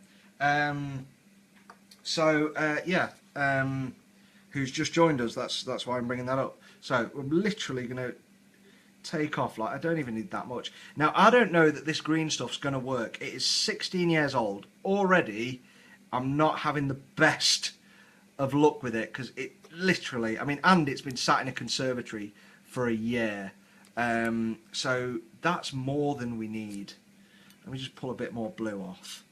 Who's just joined us, that's why I'm bringing that up. So we're literally going to take off, like I don't even need that much. Now I don't know that this green stuff's going to work. It is 16 years old. Already I'm not having the best of luck with it, because it literally, I mean, and it's been sat in a conservatory for a year. So that's more than we need. Let me just pull a bit more blue off.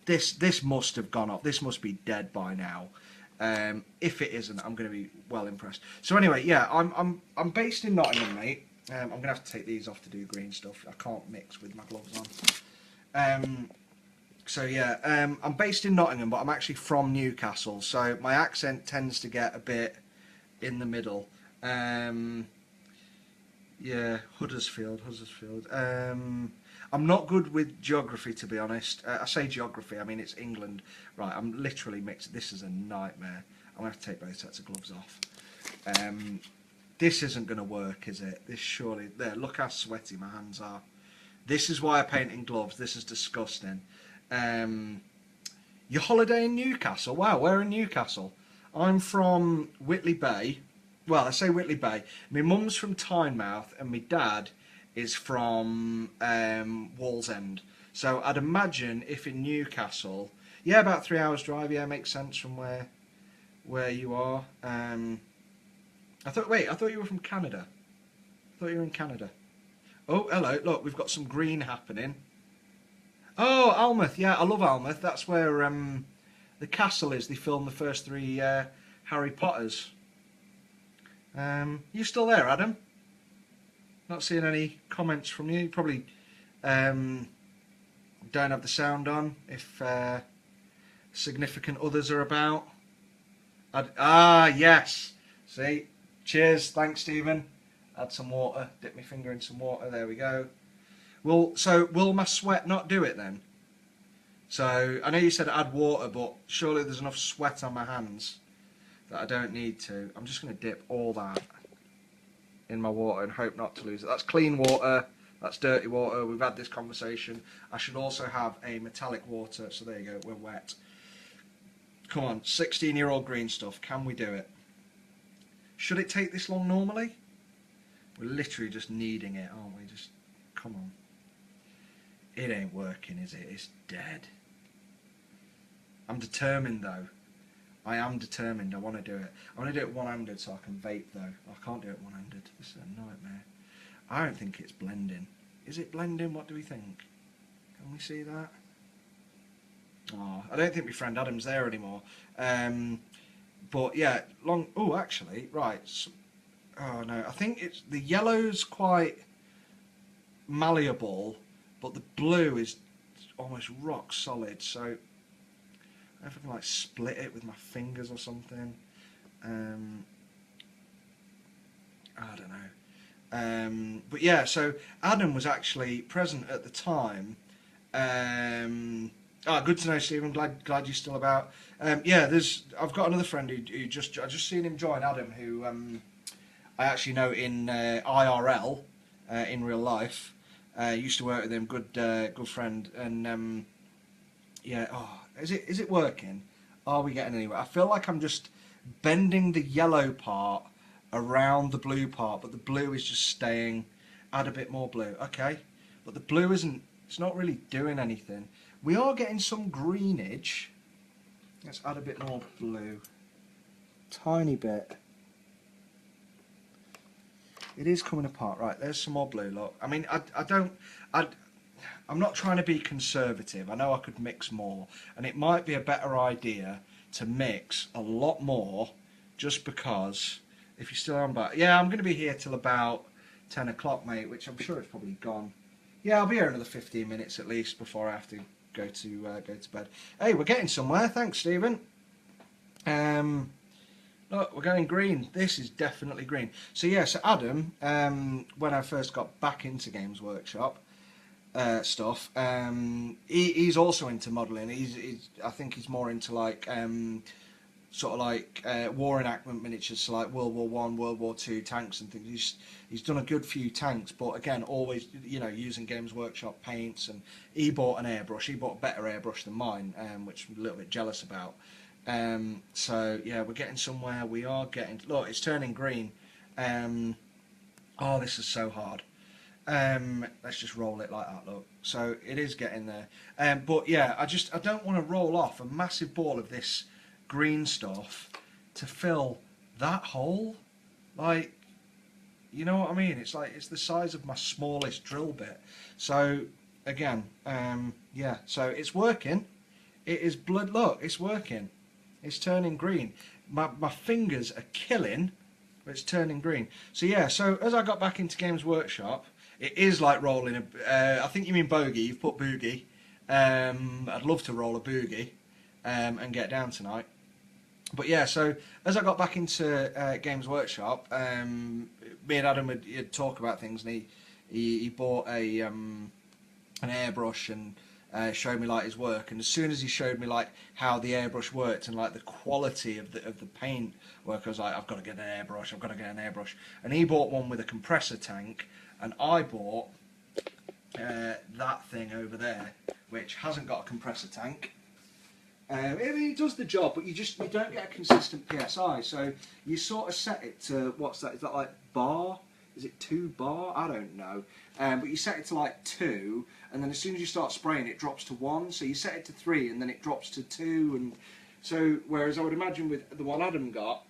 This must have gone off. This must be dead by now. If it isn't, I'm going to be well impressed. So anyway, yeah, I'm based in Nottingham, mate. I'm going to have to take these off to do green stuff. I can't mix with my gloves on. I'm based in Nottingham, but I'm actually from Newcastle, so my accent tends to get a bit in the middle. Yeah, Huddersfield. I'm not good with geography, to be honest. I say geography, I mean it's England. Right, I'm literally mixed. This is a nightmare. I'm going to have to take both sets of gloves off. This isn't going to work, is it? This surely... There, look how sweaty my hands are. This is why I paint in gloves. This is disgusting. Your holiday in Newcastle? Wow, where in Newcastle? I'm from Whitley Bay. Well, I say Whitley Bay. My mum's from Tynemouth and my dad is from Wallsend. So I'd imagine if in Newcastle... Yeah, about 3 hours drive. Yeah, makes sense from where you are. I thought you were from Canada. I thought you were in Canada. Oh, hello. Look, we've got some green happening. Oh, Almouth. Yeah, I love Almouth. That's where the castle is. They filmed the first 3 Harry Potters. You still there, Adam? Not seeing any comments from you. Probably don't have the sound on if significant others are about. Yes. See? Cheers. Thanks, Stephen. Add some water. Dip my finger in some water. There we go. So will my sweat not do it then? So I know you said add water, but surely there's enough sweat on my hands that I don't need to. I'm just going to dip all that in my water and hope not to lose it. That's clean water. That's dirty water. We've had this conversation. I should also have a metallic water. So there you go. We're wet. Come on, 16-year-old green stuff. Can we do it? Should it take this long normally? We're literally just kneading it, aren't we? Just, come on. It ain't working, is it? It's dead. I'm determined, though. I am determined. I want to do it. I want to do it one-handed so I can vape, though. I can't do it one-handed. This is a nightmare. I don't think it's blending. Is it blending? What do we think? Can we see that? Oh, I don't think my friend Adam's there anymore. But yeah, long... Oh, actually, right. Oh, no. I think it's... The yellow's quite malleable, but the blue is almost rock solid. So I don't know if I can like split it with my fingers or something. I don't know. But yeah, so Adam was actually present at the time. Good to know, Stephen. Glad you're still about. Yeah, I've got another friend who I just seen him join Adam, who I actually know in IRL, in real life. Used to work with him. Good friend. And yeah, is it working? Are we getting anywhere? I feel like I'm just bending the yellow part around the blue part, but the blue is just staying. Add a bit more blue, okay, but the blue isn't. It's not really doing anything. We are getting some greenage. Let's add a bit more blue. Tiny bit. It is coming apart. Right, there's some more blue, look. I mean, I'm not trying to be conservative. I know I could mix more, and it might be a better idea to mix a lot more, just because, if you're still on back. Yeah, I'm going to be here till about 10 o'clock, mate, which I'm sure it's probably gone. Yeah, I'll be here another 15 minutes at least before I have to go to bed. Hey, we're getting somewhere. Thanks, Stephen. Look, we're going green. This is definitely green. So yeah, so Adam, when I first got back into Games Workshop stuff, he's also into modelling. I think he's more into like sort of like war enactment miniatures, so like World War One, World War Two tanks and things. He's done a good few tanks, but again, always using Games Workshop paints. And he bought an airbrush. He bought a better airbrush than mine, which I'm a little bit jealous about. So yeah, we're getting somewhere. We are getting. Look, it's turning green. Oh, this is so hard. Let's just roll it like that. Look, so it is getting there. But yeah, I don't want to roll off a massive ball of this green stuff to fill that hole. Like, you know what I mean? It's like it's the size of my smallest drill bit. So again, yeah. So it's working. It is blood. Look, it's working. It's turning green. My fingers are killing, but it's turning green. So yeah, so as I got back into Games Workshop, it is like rolling I think you mean bogey. You've put boogie. I'd love to roll a boogie and get down tonight. But yeah, so as I got back into Games Workshop, me and Adam would talk about things, and he bought an airbrush and showed me like his work. And as soon as he showed me like how the airbrush worked and like the quality of the paint work, I was like, I've got to get an airbrush. I've got to get an airbrush. And he bought one with a compressor tank, and I bought that thing over there, which hasn't got a compressor tank. It does the job, but you don't get a consistent PSI. So you sort of set it to, what's that? Is that like bar? Is it 2 bar? I don't know. But you set it to like 2, and then as soon as you start spraying, it drops to 1. So you set it to 3, and then it drops to 2. And so, whereas I would imagine with the one Adam got,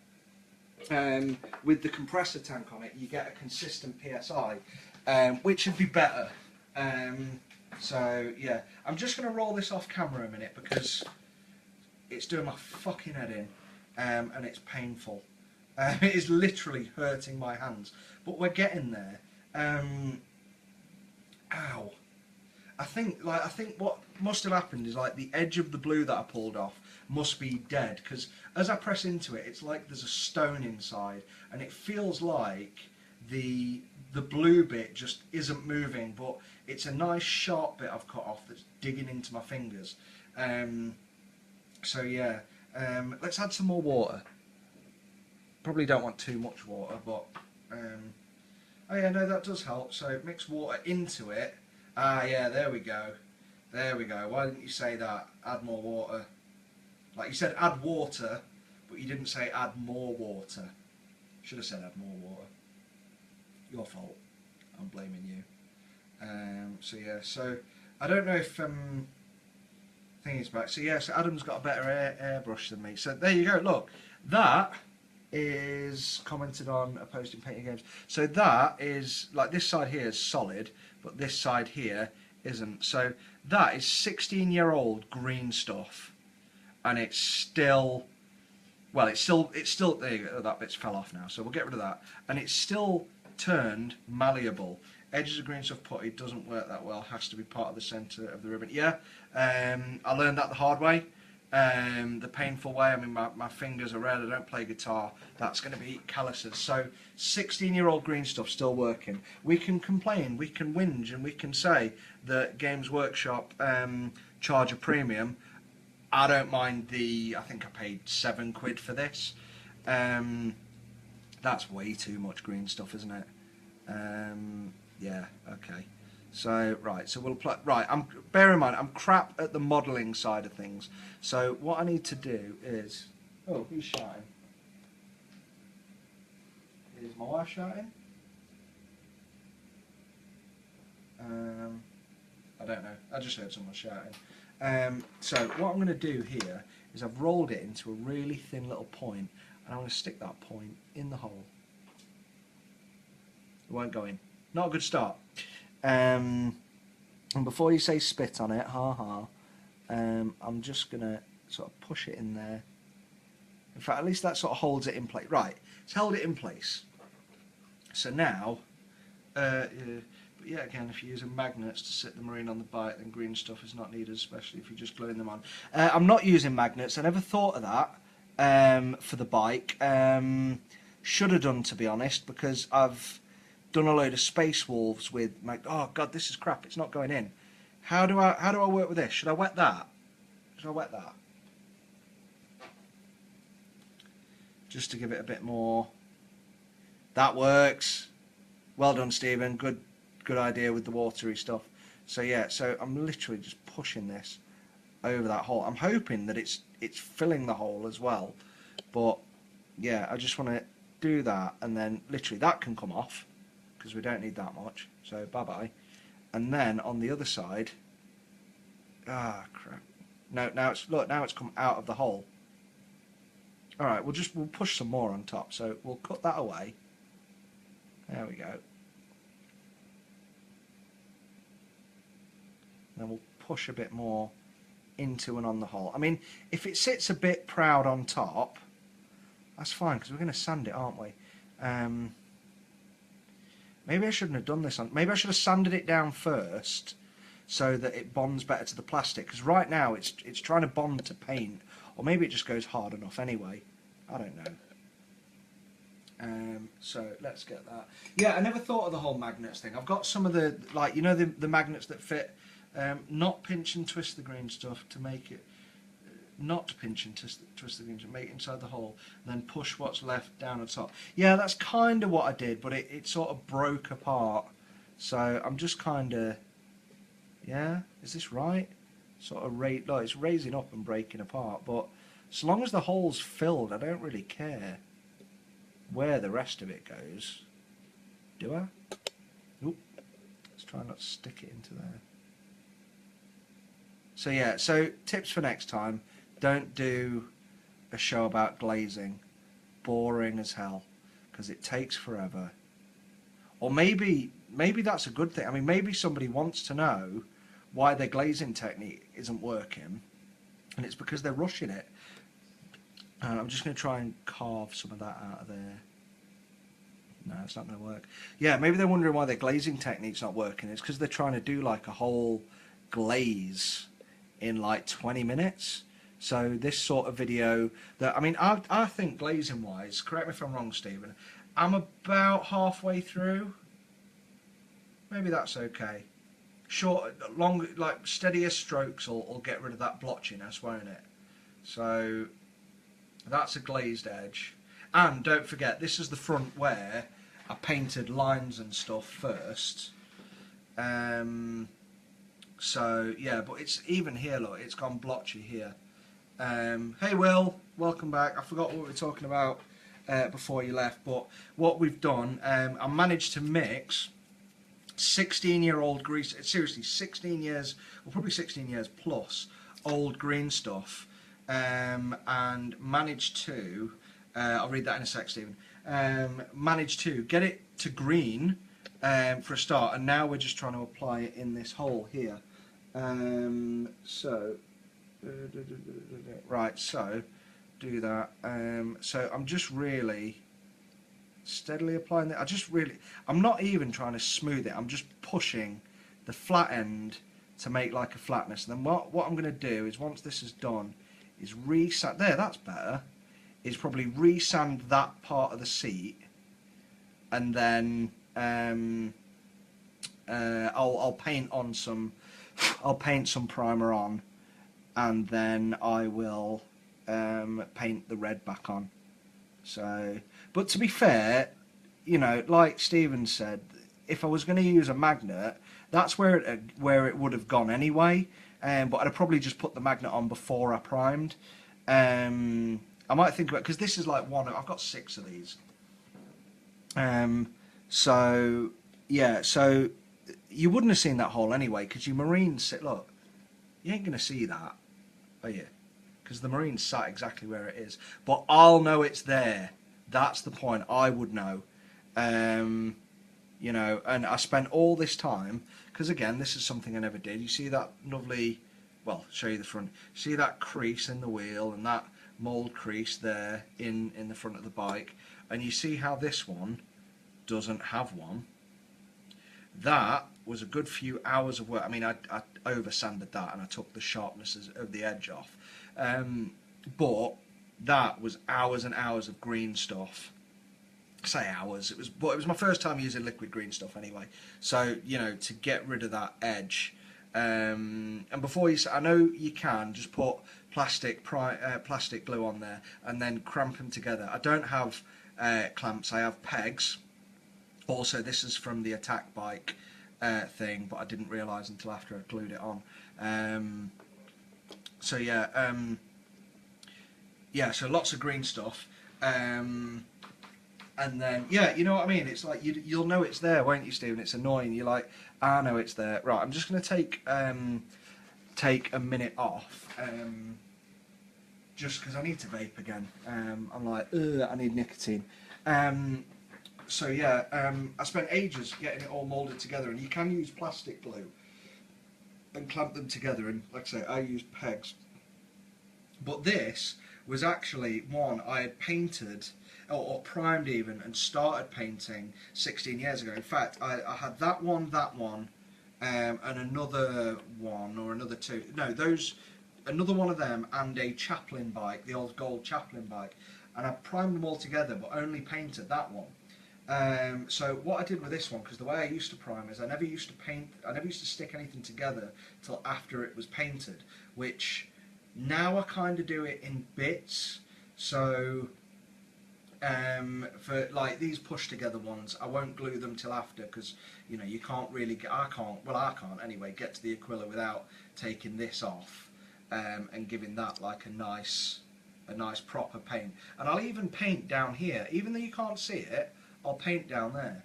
with the compressor tank on it, you get a consistent PSI, which would be better. So yeah, I'm just going to roll this off camera a minute because it's doing my fucking head in, and it's painful. It is literally hurting my hands, but we're getting there. Ow! I think what must have happened is like the edge of the blue that I pulled off must be dead, because as I press into it, it's like there's a stone inside, and it feels like the blue bit just isn't moving, but it's a nice sharp bit I've cut off that's digging into my fingers. So yeah, let's add some more water. Probably don't want too much water, but oh yeah, no, that does help. So mix water into it. Ah yeah, there we go. There we go. Why didn't you say that? Add more water. Like you said add water, but you didn't say add more water. Should have said add more water. Your fault. I'm blaming you. So yeah, so I don't know if thing is back. So yeah, so Adam's got a better airbrush than me. So there you go. Look, that is commented on a post in Painting Games. So that is like this side here is solid, but this side here isn't. So that is 16-year-old green stuff, and it's still, well, it's still there you go. Oh, that bit's fell off now, so we'll get rid of that. And it's still turned malleable. Edges of green stuff putty doesn't work that well. Has to be part of the centre of the ribbon. Yeah, I learned that the hard way. The painful way. I mean, my fingers are red. I don't play guitar. That's going to be calluses. So 16-year-old green stuff still working. We can complain, we can whinge, and we can say that Games Workshop charge a premium. I don't mind I think I paid £7 for this. That's way too much green stuff, isn't it? Yeah, okay. So, right, so we'll play. Right, bear in mind, I'm crap at the modelling side of things. So, what I need to do is. Oh, who's shouting? Is my wife shouting? I don't know. I just heard someone shouting. So, what I'm going to do here is I've rolled it into a really thin little point, and I'm going to stick that point in the hole. It won't go in. Not a good start. And before you say spit on it, I'm just going to sort of push it in there. In fact, at least that sort of holds it in place. Right, it's held it in place. So now, but yeah, again, if you're using magnets to sit the marine on the bike, then green stuff is not needed, especially if you're just gluing them on. I'm not using magnets. I never thought of that for the bike. Should have done, to be honest, because I've done a load of space wolves with oh god, this is crap, it's not going in. How do I work with this? Should I wet that? Should I wet that? Just to give it a bit more. That works. Well done, Stephen. Good idea with the watery stuff. So yeah, so I'm literally just pushing this over that hole. I'm hoping that it's filling the hole as well. But yeah, I just want to do that, and then literally that can come off, because we don't need that much, so bye-bye. And then on the other side, crap. No, now it's come out of the hole. All right, we'll push some more on top, so we'll cut that away. There we go. Then we'll push a bit more into and on the hole. I mean, if it sits a bit proud on top, that's fine, because we're going to sand it, aren't we? Maybe I shouldn't have done this. Maybe I should have sanded it down first so that it bonds better to the plastic. Because right now it's trying to bond to paint. Or maybe it just goes hard enough anyway. I don't know. So let's get that. Yeah, I never thought of the whole magnets thing. I've got some of the, like, you know, the magnets that fit. Not pinch and twist the green stuff to make it. Not pinch and twist the green stuff. Make it inside the hole. Then push what's left down the top. Yeah, that's kind of what I did, but it sort of broke apart. So I'm just kind of. Yeah, is this right? Sort of like it's raising up and breaking apart, but as long as the hole's filled, I don't really care where the rest of it goes. Do I? Oop. Let's try not to stick it into there. So yeah, so tips for next time: don't do a show about glazing. Boring as hell, because it takes forever. Or maybe that's a good thing. I mean, maybe somebody wants to know why their glazing technique isn't working, and it's because they're rushing it. And I'm just going to try and carve some of that out of there. No, it's not going to work. Yeah, maybe they're wondering why their glazing technique's not working. It's because they're trying to do like a whole glaze in like 20 minutes. So this sort of video, that I mean, I think glazing wise, correct me if I'm wrong, Stephen, I'm about halfway through. Maybe that's okay. Short, long, like steadier strokes will get rid of that blotchiness, won't it? So that's a glazed edge. And don't forget, this is the front where I painted lines and stuff first. So yeah, but it's even here, look, it's gone blotchy here. Hey Will, welcome back. I forgot what we were talking about before you left, but what we've done, I managed to mix 16-year-old grease, seriously 16 years, well probably 16 years plus old green stuff, and managed to, I'll read that in a sec, Stephen, managed to get it to green for a start, and now we're just trying to apply it in this hole here. So right, so do that. So I'm just really steadily applying that. I'm not even trying to smooth it. I'm just pushing the flat end to make like a flatness. And then what I'm going to do is, once this is done, is resand. There, that's better. Is probably resand that part of the seat, and then I'll paint on some. I'll paint some primer on, and then I will paint the red back on. So, but to be fair, you know, like Stephen said, if I was going to use a magnet, that's where it would have gone anyway. But I'd have probably just put the magnet on before I primed. I might think about, because this is like I've got 6 of these. So yeah, so you wouldn't have seen that hole anyway, because your marines sit. Look, you ain't going to see that, are you? Because the marines sat exactly where it is. But I'll know it's there. That's the point. I would know. You know, and I spent all this time, because again, this is something I never did. You see that lovely, well, show you the front. See that crease in the wheel and that mould crease there in the front of the bike, and you see how this one doesn't have one. That was a good few hours of work. I mean, I over sanded that and I took the sharpness of the edge off, but that was hours and hours of green stuff. I say hours, but it was my first time using liquid green stuff anyway, so you know, to get rid of that edge. And before you, I know you can just put plastic glue on there and then cramp them together. I don't have clamps, I have pegs. Also, this is from the attack bike thing, but I didn't realise until after I glued it on. So yeah, yeah. So lots of green stuff, and then yeah, you know what I mean. It's like you'll know it's there, won't you, Stephen? It's annoying. You're like, I know it's there. Right, I'm just going to take a minute off, just because I need to vape again. I'm like, ugh, I need nicotine. So yeah, I spent ages getting it all moulded together, and you can use plastic glue and clamp them together, and like I say, I used pegs. But this was actually one I had painted, or primed even, and started painting 16 years ago. In fact, I had that one, and another one, or another two. No, another one of them, and a Chaplin bike, the old gold Chaplin bike. And I primed them all together, but only painted that one. So what I did with this one, because the way I used to prime is I never used to stick anything together till after it was painted, which now I kind of do it in bits. So for like these push together ones, I won't glue them till after, because you know, you can't really get, I can't anyway, get to the Aquila without taking this off and giving that like a nice proper paint. And I'll even paint down here, even though you can't see it, I'll paint down there.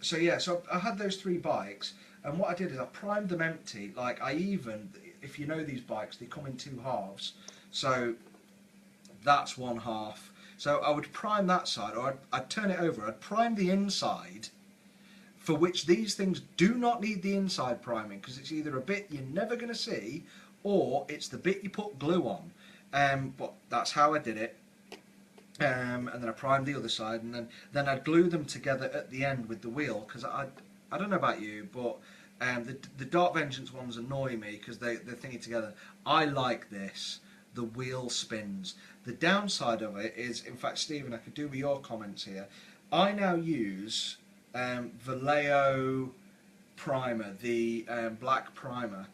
So yeah, so I had those 3 bikes, and what I did is I primed them empty. Like if you know these bikes, they come in 2 halves. So that's 1 half. So I would prime that side, or I'd turn it over. I'd prime the inside, for which these things do not need the inside priming, because it's either a bit you're never going to see, or it's the bit you put glue on. But that's how I did it. And then I primed the other side, and then I'd glue them together at the end with the wheel, because I don't know about you, but the Dark Vengeance ones annoy me because they're thingy together. I like this. The wheel spins. The downside of it is, in fact, Stephen, I could do with your comments here. I now use Vallejo primer, the black primer.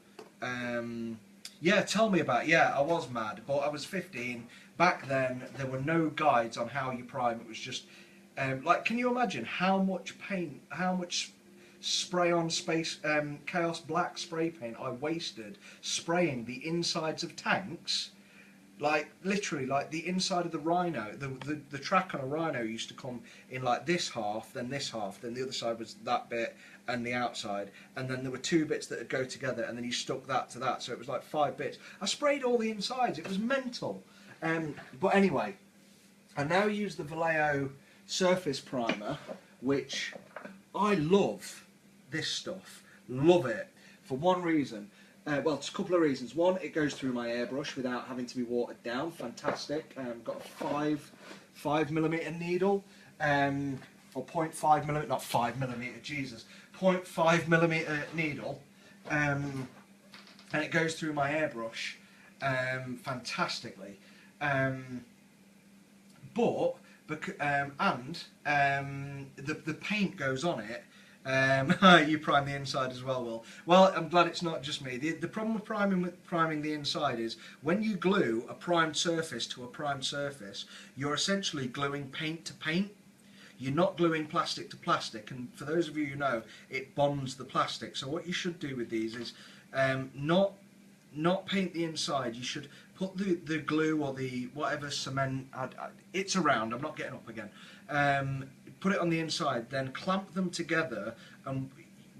Yeah, tell me about it. Yeah, I was mad, but I was 15. Back then, there were no guides on how you prime. It was just, like, can you imagine how much paint, how much spray-on space, Chaos Black spray paint I wasted spraying the insides of tanks? Like, literally, like the inside of the Rhino, the track on a Rhino used to come in like this half, then this half, then the other side was that bit, and the outside, and then there were 2 bits that would go together, and then you stuck that to that, so it was like 5 bits. I sprayed all the insides, it was mental. But anyway, I now use the Vallejo surface primer, which I love this stuff, love it, for one reason. Well, it's a couple of reasons. One, it goes through my airbrush without having to be watered down. Fantastic. Got a 5mm needle, or 0.5mm, not 5mm, Jesus, 0.5mm needle, and it goes through my airbrush fantastically. But the paint goes on it. You prime the inside as well, Will. Well, I'm glad it's not just me. The problem with priming the inside is when you glue a primed surface to a primed surface, you're essentially gluing paint to paint. You're not gluing plastic to plastic, and for those of you who know, it bonds the plastic. So what you should do with these is not paint the inside. You should put the glue or the whatever cement, it's around, I'm not getting up again, put it on the inside, then clamp them together, and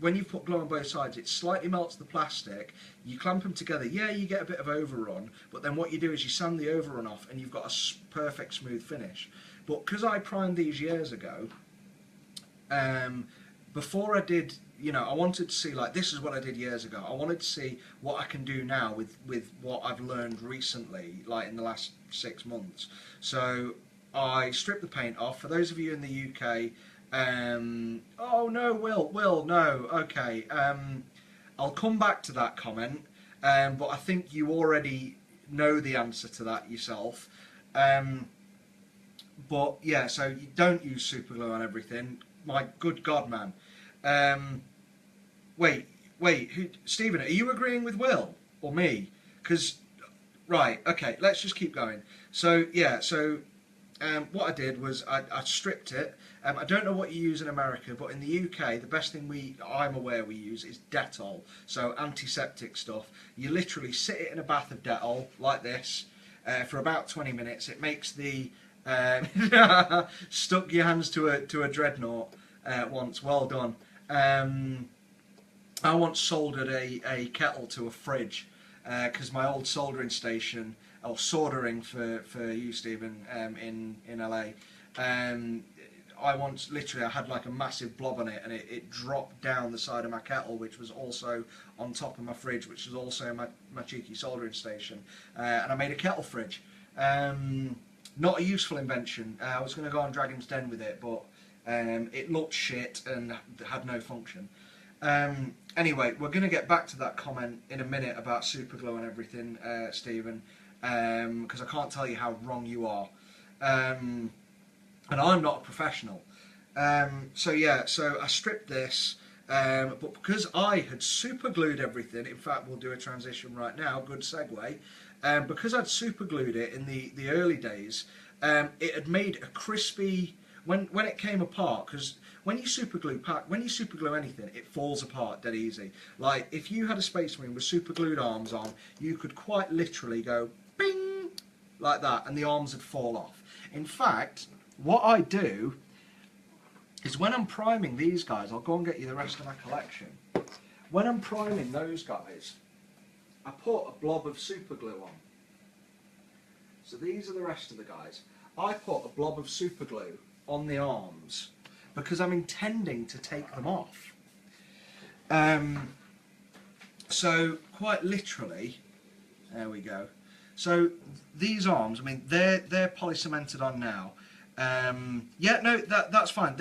when you put glue on both sides, it slightly melts the plastic. You clamp them together, yeah, you get a bit of overrun, but then what you do is you sand the overrun off and you've got a perfect smooth finish. But because I primed these years ago, before I did, you know, I wanted to see, like, this is what I did years ago. I wanted to see what I can do now with what I've learned recently, like in the last 6 months. So I stripped the paint off. For those of you in the UK, oh no, Will, no, okay. I'll come back to that comment, but I think you already know the answer to that yourself. But yeah, so you don't use super glue on everything. My good God, man. Wait, Stephen, are you agreeing with Will or me? Because, right, okay, let's just keep going. So, yeah, so what I did was I stripped it. I don't know what you use in America, but in the UK, the best thing I'm aware we use is Dettol, so antiseptic stuff. You literally sit it in a bath of Dettol, like this, for about 20 minutes. It makes the... stuck your hands to a dreadnought once, well done. I once soldered a kettle to a fridge because my old soldering station, or soldering for you, Stephen, in LA, I once literally, I had like a massive blob on it, and it dropped down the side of my kettle, which was also on top of my fridge, which was also my cheeky soldering station, and I made a kettle fridge. Not a useful invention. I was going to go on Dragon's Den with it, but it looked shit and had no function. Anyway, we're going to get back to that comment in a minute about superglue and everything, Stephen, because I can't tell you how wrong you are. And I'm not a professional. So yeah, so I stripped this, but because I had superglued everything, in fact we'll do a transition right now, good segue, because I'd superglued it in the early days, it had made a crispy, when it came apart, because when you superglue anything, it falls apart dead easy. Like, if you had a Space Marine with superglued arms on, you could quite literally go bing, like that, and the arms would fall off. In fact, what I do is when I'm priming these guys, I'll go and get you the rest of my collection. When I'm priming those guys, I put a blob of superglue on. So these are the rest of the guys. I put a blob of superglue on the arms because I'm intending to take them off. So quite literally, there we go. So these arms, I mean, they're polycemented on now. Yeah, no, that's fine.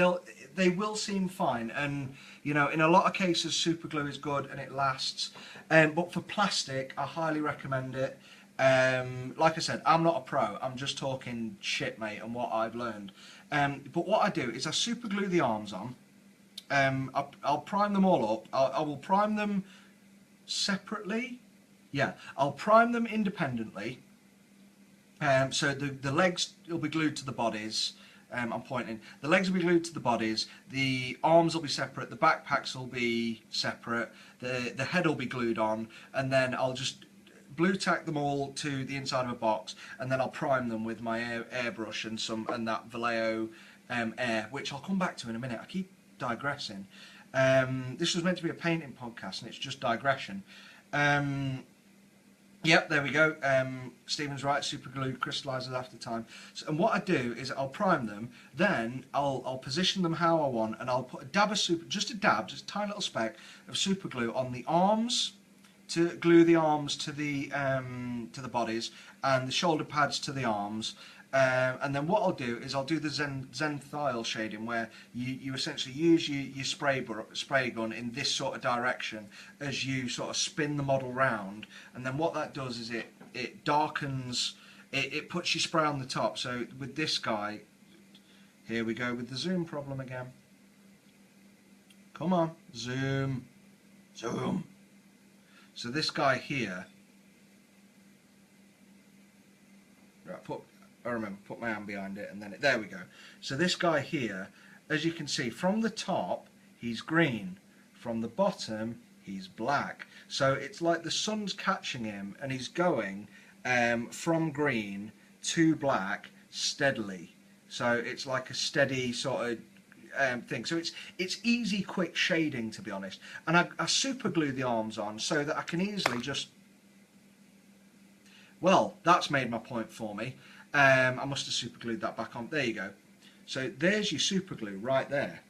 They will seem fine, and you know, in a lot of cases, superglue is good and it lasts. But for plastic, I highly recommend it. Like I said, I'm not a pro. I'm just talking shit, mate, and what I've learned. But what I do is I superglue the arms on. I'll prime them all up. I will prime them separately. Yeah, I'll prime them independently. So the legs will be glued to the bodies. I'm pointing. The legs will be glued to the bodies. The arms will be separate. The backpacks will be separate. The head will be glued on, and then I'll just blue tack them all to the inside of a box, and then I'll prime them with my airbrush and that Vallejo air, which I'll come back to in a minute. I keep digressing. This was meant to be a painting podcast, and it's just digression. Yep, there we go. Stephen's right, superglue crystallises after time. So, and what I do is I'll prime them, then I'll position them how I want, and I'll put a dab of just a tiny little speck of superglue on the arms to glue the arms to the bodies, and the shoulder pads to the arms. And then what I'll do is I'll do the zenithal shading, where you essentially use your spray gun in this sort of direction as you sort of spin the model round, and then what that does is it darkens, it puts your spray on the top. So with this guy, here we go with the zoom problem again. Come on, zoom, zoom. So this guy here, right, put my hand behind it, and then there we go. So this guy here, as you can see, from the top he's green, from the bottom he's black. So it's like the sun's catching him and he's going from green to black steadily. So it's like a steady sort of thing. So it's easy, quick shading, to be honest. And I super glue the arms on so that I can easily just, well, that's made my point for me. I must have super glued that back on. There you go. So there's your super glue right there.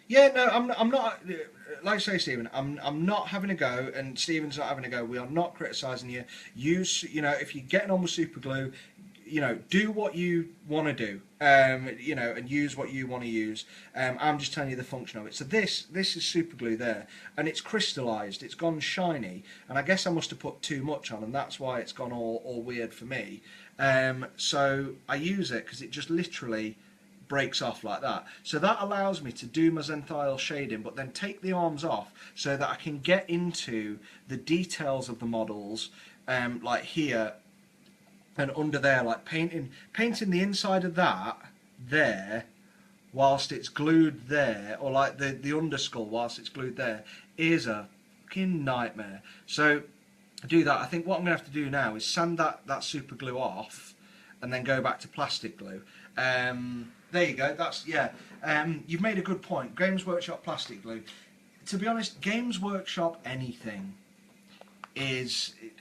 Yeah, no, I'm not. Like I say, Stephen, I'm not having a go, and Stephen's not having a go. We are not criticising you. Use, if you're getting on with super glue, do what you want to do, and use what you want to use. I'm just telling you the function of it. So this is super glue there, and it's crystallised. It's gone shiny, and I guess I must have put too much on, and that's why it's gone all weird for me. So I use it because it just literally breaks off like that. So that allows me to do my zenithal shading, but then take the arms off so that I can get into the details of the models, like here and under there, like painting the inside of that there whilst it's glued there, or like the underskull whilst it's glued there, is a fucking nightmare. So I do that. I think what I'm going to have to do now is sand that super glue off and then go back to plastic glue. There you go. That's, yeah. You've made a good point. Games Workshop plastic glue. To be honest, Games Workshop anything it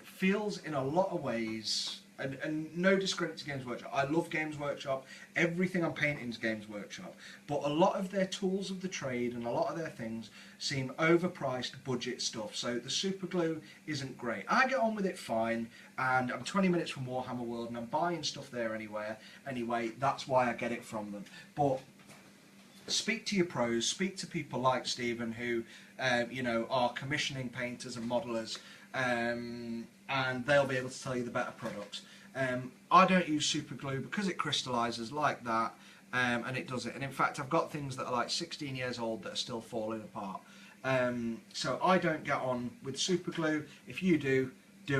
feels in a lot of ways, and no discredit to Games Workshop. I love Games Workshop. Everything I'm painting is Games Workshop. But a lot of their tools of the trade and a lot of their things seem overpriced budget stuff. So the super glue isn't great. I get on with it fine, and I'm 20 minutes from Warhammer World and I'm buying stuff there anyway, that's why I get it from them. But speak to your pros, speak to people like Stephen who are commissioning painters and modelers, and they'll be able to tell you the better products. I don't use super glue because it crystallises like that, and it does it. And in fact, I've got things that are like 16 years old that are still falling apart. So I don't get on with super glue. If you do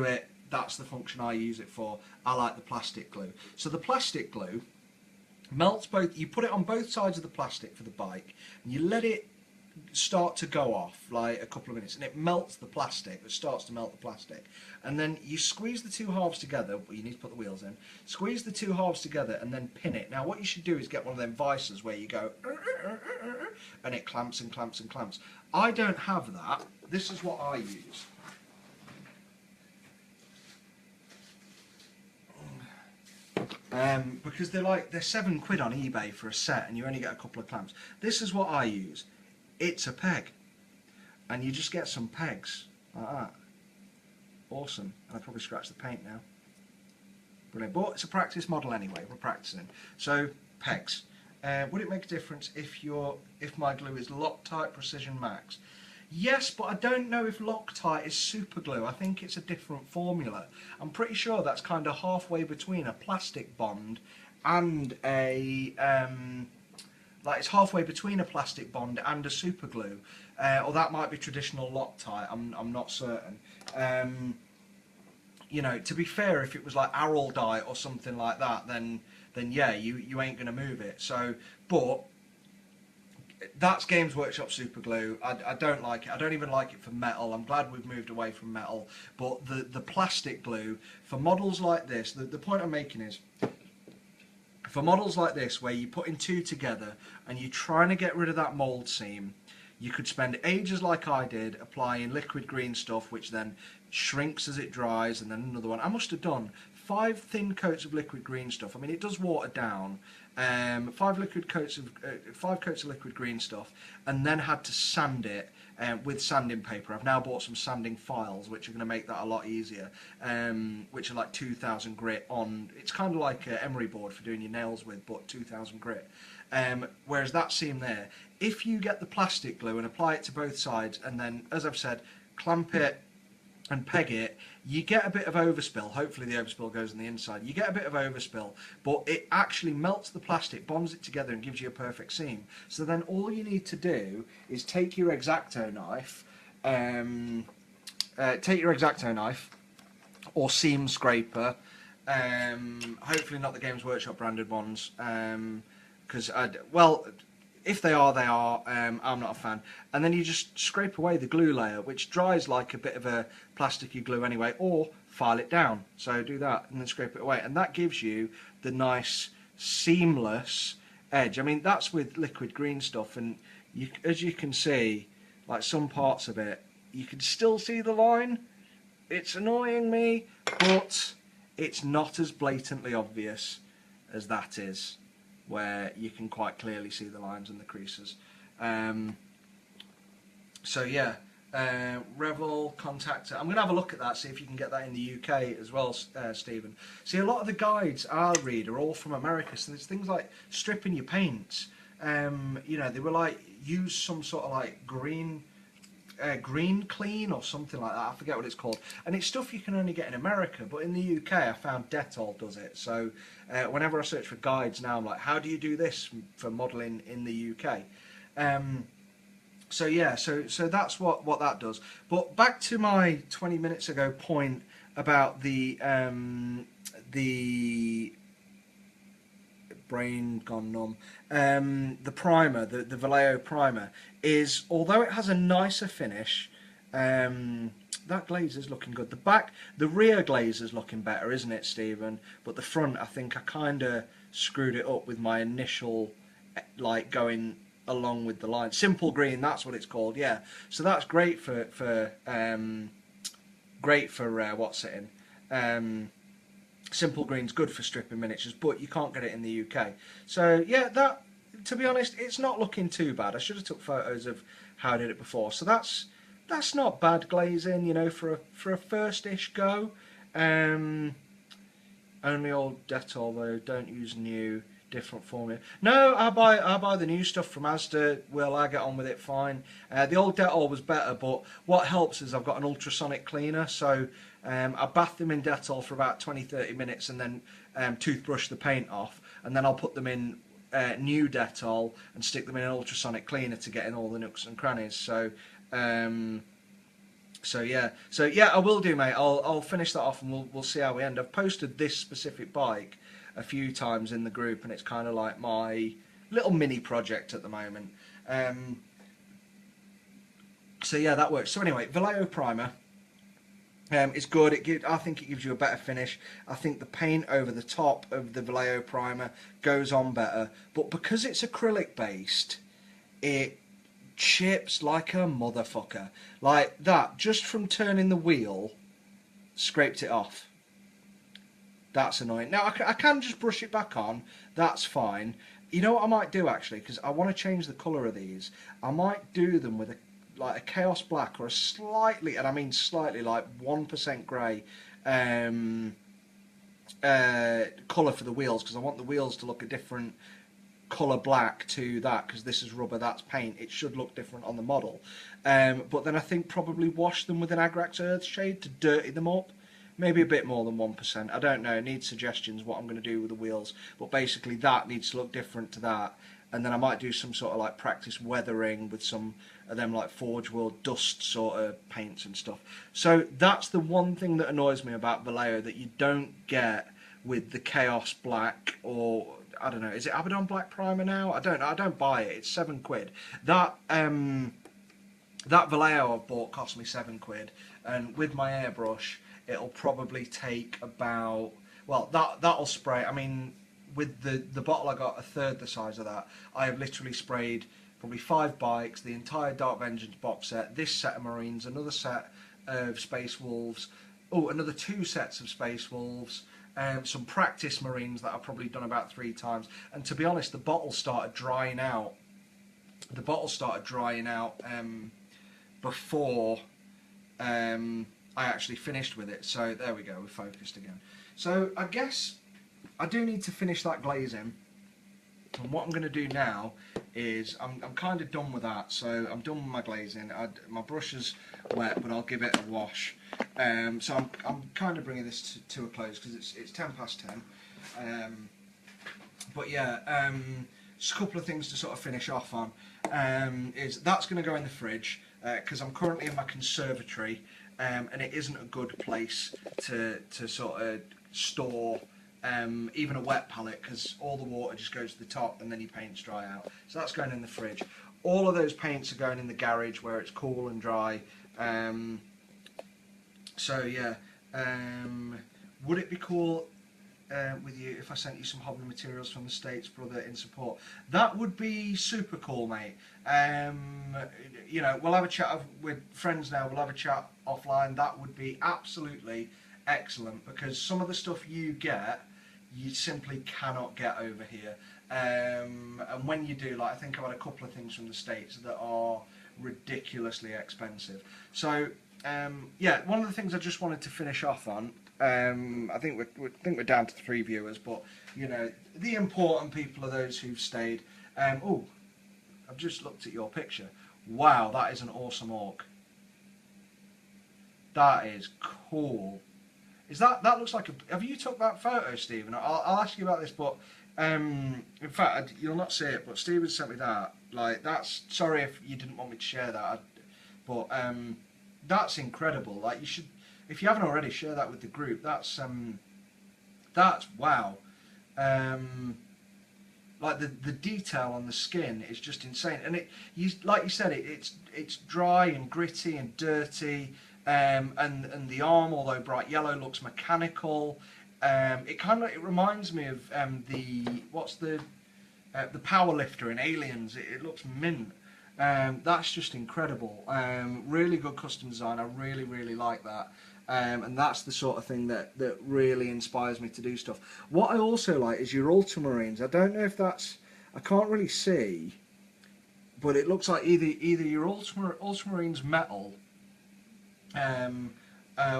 it. That's the function I use it for. I like the plastic glue. So the plastic glue melts both. You put it on both sides of the plastic for the bike, and you let it start to go off like a couple of minutes, and it melts the plastic. It starts to melt the plastic, and then you squeeze the two halves together. Well, you need to put the wheels in. Squeeze the two halves together and then pin it. Now what you should do is get one of them vices where you go and it clamps and clamps and clamps. I don't have that. This is what I use. Because they're £7 on eBay for a set, and you only get a couple of clamps. This is what I use. It's a peg, and you just get some pegs like that. Awesome. And I probably scratched the paint now. Brilliant. But it's a practice model anyway. We're practicing. So pegs. Would it make a difference if my glue is Loctite Precision Max? Yes, but I don't know if Loctite is super glue. I think it's a different formula. I'm pretty sure that's kind of halfway between a plastic bond and a it's halfway between a plastic bond and a super glue, or that might be traditional Loctite. I'm not certain. To be fair, if it was like Araldite or something like that, then yeah, you ain't gonna move it. So, but that's Games Workshop super glue. I don't like it. I don't even like it for metal. I'm glad we've moved away from metal. But the plastic glue for models like this, the point I'm making is, for models like this where you're putting two together and you're trying to get rid of that mould seam, you could spend ages like I did applying liquid green stuff, which then shrinks as it dries, and then another one. I must have done 5 thin coats of liquid green stuff. I mean, it does water down. 5 coats of liquid green stuff, and then had to sand it with sanding paper. I've now bought some sanding files, which are going to make that a lot easier, which are like 2000 grit on. It's kind of like an emery board for doing your nails with, but 2000 grit. Whereas that seam there, if you get the plastic glue and apply it to both sides, and then, as I've said, clamp it and peg it, you get a bit of overspill. Hopefully the overspill goes on the inside. You get a bit of overspill, but it actually melts the plastic, bonds it together, and gives you a perfect seam. So then all you need to do is take your X-Acto knife, or seam scraper, hopefully not the Games Workshop branded ones, because well, if they are, they are. I'm not a fan. And then you just scrape away the glue layer, which dries like a bit of a plasticky glue anyway, or file it down. So do that and then scrape it away. And that gives you the nice seamless edge. I mean, that's with liquid green stuff. And you, as you can see, like some parts of it, you can still see the line. It's annoying me, but it's not as blatantly obvious as that is, where you can quite clearly see the lines and the creases. So yeah, Revel contactor. I'm going to have a look at that, see if you can get that in the UK as well, Stephen. See, a lot of the guides I read are all from America, so there's things like stripping your paints. You know, they were like, use some sort of like green clean or something like that. I forget what it's called. And it's stuff you can only get in America, but in the UK I found Dettol does it. So whenever I search for guides now, I'm like, how do you do this for modelling in the UK? So yeah, so that's what that does. But back to my 20 minutes ago point about the brain gone numb. The primer, the Vallejo primer, is, although it has a nicer finish, that glaze is looking good. The rear glaze is looking better, isn't it, Stephen? But the front, I think I kind of screwed it up with my initial, like, going along with the line. Simple green, that's what it's called, yeah. So that's great for what's it in? Simple green's good for stripping miniatures, but you can't get it in the UK. So yeah, that, to be honest, it's not looking too bad. I should have took photos of how I did it before. So that's not bad glazing, you know, for a first-ish go. Only old Dettol though. Don't use new, different formula. No, I buy the new stuff from Asda. Will, I get on with it fine. The old Dettol was better, but what helps is I've got an ultrasonic cleaner, so I bath them in Dettol for about 20-30 minutes and then toothbrush the paint off, and then I'll put them in new Dettol and stick them in an ultrasonic cleaner to get in all the nooks and crannies. So yeah, I will do, mate. I'll finish that off and we'll see how we end. I've posted this specific bike a few times in the group, and it's kind of like my little mini project at the moment. So yeah, that works. So anyway, Vallejo primer. It's good. I think it gives you a better finish. I think the paint over the top of the Vallejo primer goes on better. But because it's acrylic based, it chips like a motherfucker. Like that, just from turning the wheel, scraped it off. That's annoying. Now, I can just brush it back on. That's fine. You know what I might do, actually? Because I want to change the colour of these. I might do them with a Chaos Black or a slightly, and I mean slightly, like 1% grey colour for the wheels, because I want the wheels to look a different colour black to that, because this is rubber, that's paint. It should look different on the model. But then I think probably wash them with an Agrax Earthshade to dirty them up. Maybe a bit more than 1%. I don't know. I need suggestions what I'm going to do with the wheels. But basically that needs to look different to that. And then I might do some sort of like practice weathering with some of them like Forge World dust sort of paints and stuff. So that's the one thing that annoys me about Vallejo that you don't get with the Chaos Black, or I don't know, is it Abaddon Black Primer now? I don't know. I don't buy it. It's £7. That Vallejo I've bought cost me £7, and with my airbrush it'll probably take about, well, that'll spray. I mean, with the bottle I got a third the size of that, I have literally sprayed probably 5 bikes, the entire Dark Vengeance box set, this set of Marines, another set of Space Wolves, another 2 sets of Space Wolves, some practice Marines that I've probably done about 3 times. And to be honest, the bottle started drying out. before I actually finished with it. So there we go, we're focused again. So I guess I do need to finish that glazing. And what I'm going to do now is I'm kind of done with that. So I'm done with my glazing. My brush is wet, but I'll give it a wash. So I'm kind of bringing this to a close because it's 10 past 10. But yeah, just a couple of things to sort of finish off on. Is that's going to go in the fridge because I'm currently in my conservatory, and it isn't a good place to sort of store even a wet palette, because all the water just goes to the top and then your paints dry out. So that's going in the fridge. All of those paints are going in the garage where it's cool and dry. So yeah, would it be cool with you if I sent you some hobby materials from the States, brother, in support? That would be super cool, mate. You know, we'll have a chat with friends now, we'll have a chat offline. That would be absolutely excellent, because some of the stuff you get, you simply cannot get over here. And when you do, like, I think I've had a couple of things from the States that are ridiculously expensive. So yeah, one of the things I just wanted to finish off on, I think we're down to 3 viewers, but you know, the important people are those who've stayed. Oh, I've just looked at your picture. Wow, that is an awesome orc. That is cool. Is that looks like a? Have you took that photo, Stephen? I'll ask you about this, but in fact, you'll not see it. But Stephen sent me that. Like, that's, sorry if you didn't want me to share that, but that's incredible. Like, you should, if you haven't already, share that with the group. That's wow. Like the detail on the skin is just insane, and like you said, it's dry and gritty and dirty. And the arm, although bright yellow, looks mechanical. It reminds me of the power lifter in Aliens. It looks mint. That's just incredible. Really good custom design. I really like that. And that's the sort of thing that really inspires me to do stuff. What I also like is your ultramarines. I don't know if that's, I can't really see, but it looks like either your ultramarines metal,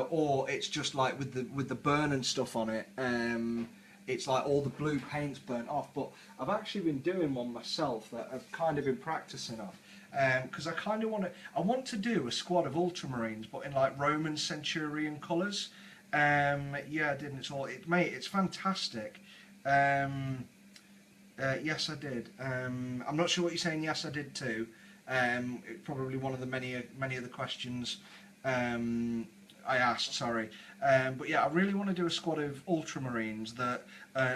or it's just like with the burn and stuff on it. It's like all the blue paint's burnt off. But I've actually been doing one myself that I've kind of been practicing on, because I kind of want to do a squad of ultramarines, but in like Roman Centurion colours. Yeah, I did. Mate, it's fantastic. Yes, I did. I'm not sure what you're saying. Yes, I did too. Probably one of the many of the questions I asked, sorry. But yeah, I really want to do a squad of ultramarines that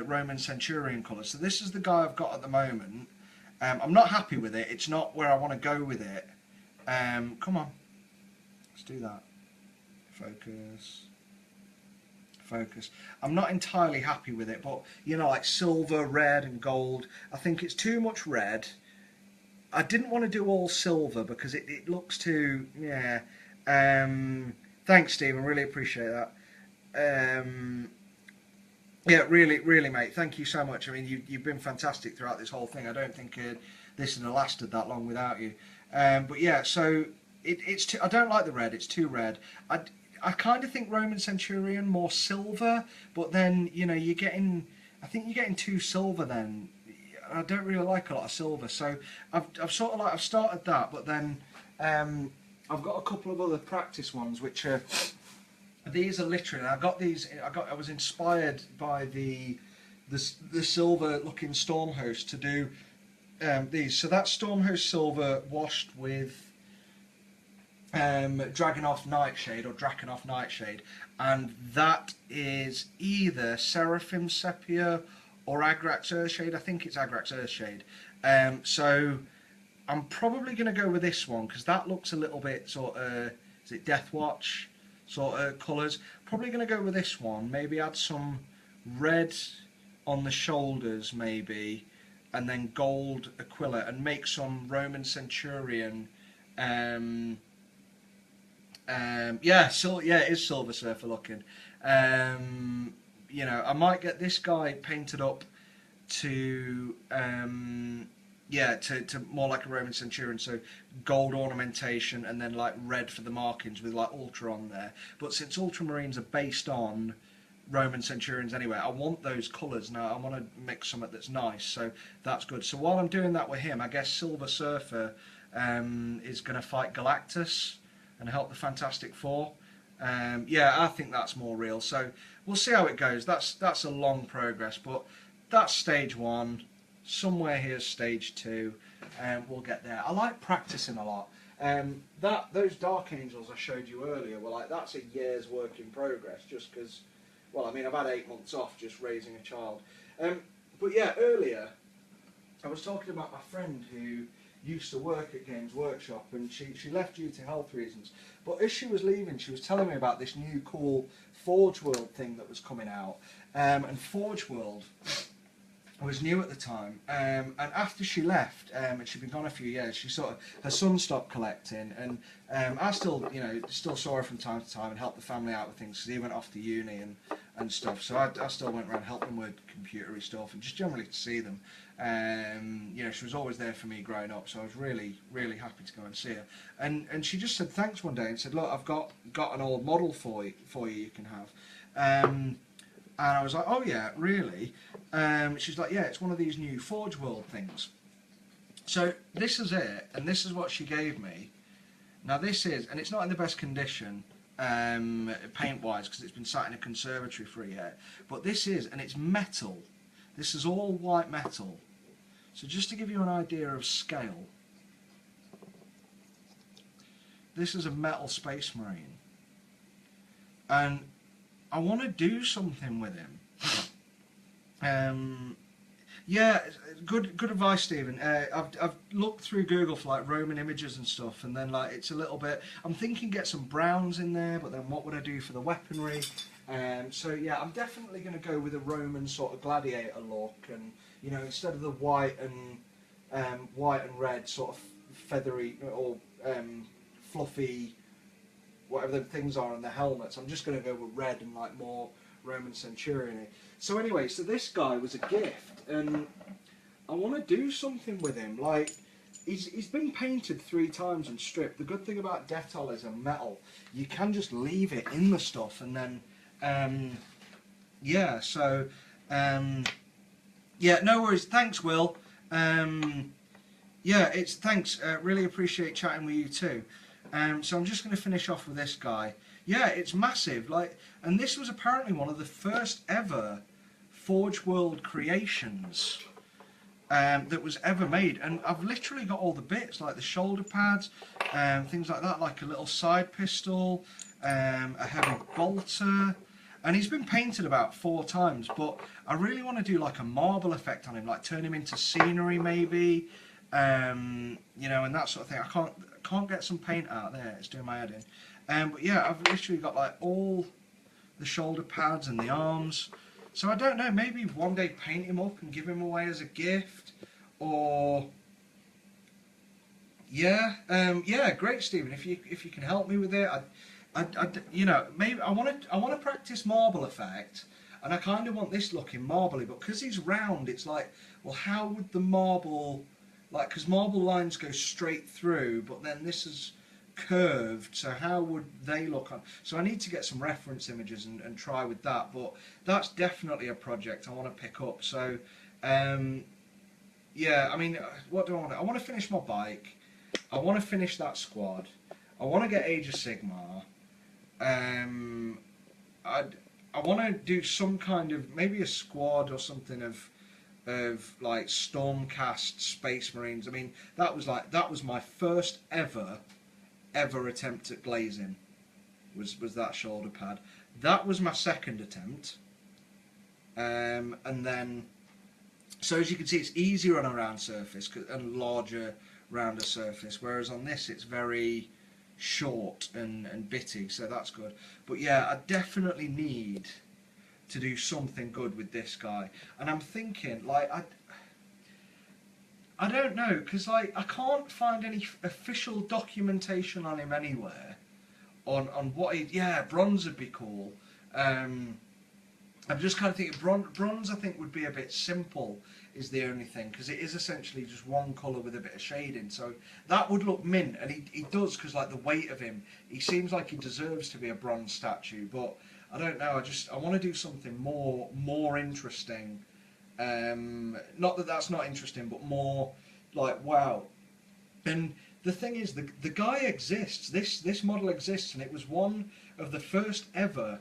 Roman Centurion colours. So this is the guy I've got at the moment. I'm not happy with it. It's not where I want to go with it. Come on, let's do that. Focus. I'm not entirely happy with it, but you know, like silver, red and gold, I think it's too much red. I didn't want to do all silver because it looks too, yeah. Thanks, Stephen. Really appreciate that. Yeah, really, mate. Thank you so much. I mean, you've been fantastic throughout this whole thing. I don't think this would have lasted that long without you. But yeah, so it's too, I don't like the red. It's too red. I kind of think Roman Centurion more silver, but then you know I think you're getting too silver then. I don't really like a lot of silver, so I've sort of like I've started that, but then I've got a couple of other practice ones, which are, these are literally, I was inspired by the silver looking Stormhost to do these. So that's Stormhost silver washed with Dragonov Nightshade or Drakenhof Nightshade, and that is either Seraphim Sepia or Agrax Earthshade. I think it's Agrax Earthshade. So I'm probably going to go with this one because that looks a little bit sort of, is it Deathwatch sort of colours? Probably going to go with this one. Maybe add some red on the shoulders maybe, and then gold Aquila, and make some Roman Centurion. Yeah, it is Silver Surfer looking. You know, I might get this guy painted up to yeah, to more like a Roman centurion, so gold ornamentation and then like red for the markings with like ultra on there. But since ultramarines are based on Roman centurions anyway, I want those colours now. I want to mix something that's nice, so that's good. So while I'm doing that with him, I guess Silver Surfer is going to fight Galactus and help the Fantastic Four. Yeah, I think that's more real. So we'll see how it goes. That's a long progress, but that's stage 1. Somewhere here's stage 2, and we'll get there. I like practicing a lot. Those Dark Angels I showed you earlier were like, that's a year's work in progress, just because, well, I mean, I've had 8 months off just raising a child. But yeah, earlier I was talking about my friend who used to work at Games Workshop, and she left due to health reasons. But as she was leaving, she was telling me about this new cool Forge World thing that was coming out. And Forge World was new at the time, and after she left, and she'd been gone a few years, she sort of, her son stopped collecting, and I still, you know, still saw her from time to time and helped the family out with things, because he went off to uni and stuff, so I still went around helping with computery stuff and just generally to see them. You know, she was always there for me growing up, so I was really, really happy to go and see her. And she just said thanks one day and said, look, I've got an old model for you can have. And I was like, oh yeah, really? She's like, yeah, it's one of these new Forge World things. So this is it, and this is what she gave me. Now this is, and it's not in the best condition, paint-wise, because it's been sat in a conservatory for a year. But this is, and it's metal. This is all white metal. So just to give you an idea of scale, this is a metal Space Marine. And I want to do something with him. Yeah, good advice, Stephen. I've looked through Google for like Roman images and stuff, and then like it's a little bit. I'm thinking get some browns in there, but then what would I do for the weaponry? So yeah, I'm definitely going to go with a Roman sort of gladiator look, and you know, instead of the white and red sort of feathery or fluffy, whatever the things are on the helmets, I'm just going to go with red and like more Roman centurion. So anyway, so this guy was a gift, and I want to do something with him. Like, he's been painted 3 times and stripped. The good thing about Dettol is a metal. You can just leave it in the stuff, and then yeah. So yeah, no worries. Thanks, Will. Yeah, it's thanks. Really appreciate chatting with you too. So I'm just going to finish off with this guy. Yeah, it's massive. Like, and this was apparently one of the first ever Forge World creations that was ever made. And I've literally got all the bits, like the shoulder pads, things like that, like a little side pistol, a heavy bolter. And he's been painted about 4 times, but I really want to do like a marble effect on him, like turn him into scenery maybe, you know, and that sort of thing. I can't get some paint out there, it's doing my head in. But yeah, I've literally got like all the shoulder pads and the arms. So I don't know, maybe one day paint him up and give him away as a gift, or yeah, yeah, great, Stephen. If you can help me with it, you know, maybe I want to practice marble effect, and I kind of want this looking marbly, but because he's round, it's like, well, how would the marble, like, because marble lines go straight through, but then this is curved, so how would they look on? So I need to get some reference images and try with that, but that's definitely a project I want to pick up. So yeah, I mean, what do I want? I want to finish my bike, I want to finish that squad, I want to get Age of Sigmar, I want to do some kind of, maybe a squad or something of like Stormcast Space Marines. I mean, that was my first ever attempt at glazing, was that shoulder pad. That was my second attempt, and then, so as you can see, it's easier on a round surface and larger, rounder surface, whereas on this it's very short and bitty, so that's good. But yeah, I definitely need to do something good with this guy, and I'm thinking, like, I don't know, because like I can't find any official documentation on him anywhere on what he, yeah, bronze would be cool. I'm just kind of thinking bronze I think would be a bit simple, is the only thing, because it is essentially just one colour with a bit of shading, so that would look mint, and he does, because like the weight of him, he seems like he deserves to be a bronze statue, but I don't know, I want to do something more interesting, not that that's not interesting, but more like, wow. And the thing is, the guy exists, this model exists, and it was one of the first ever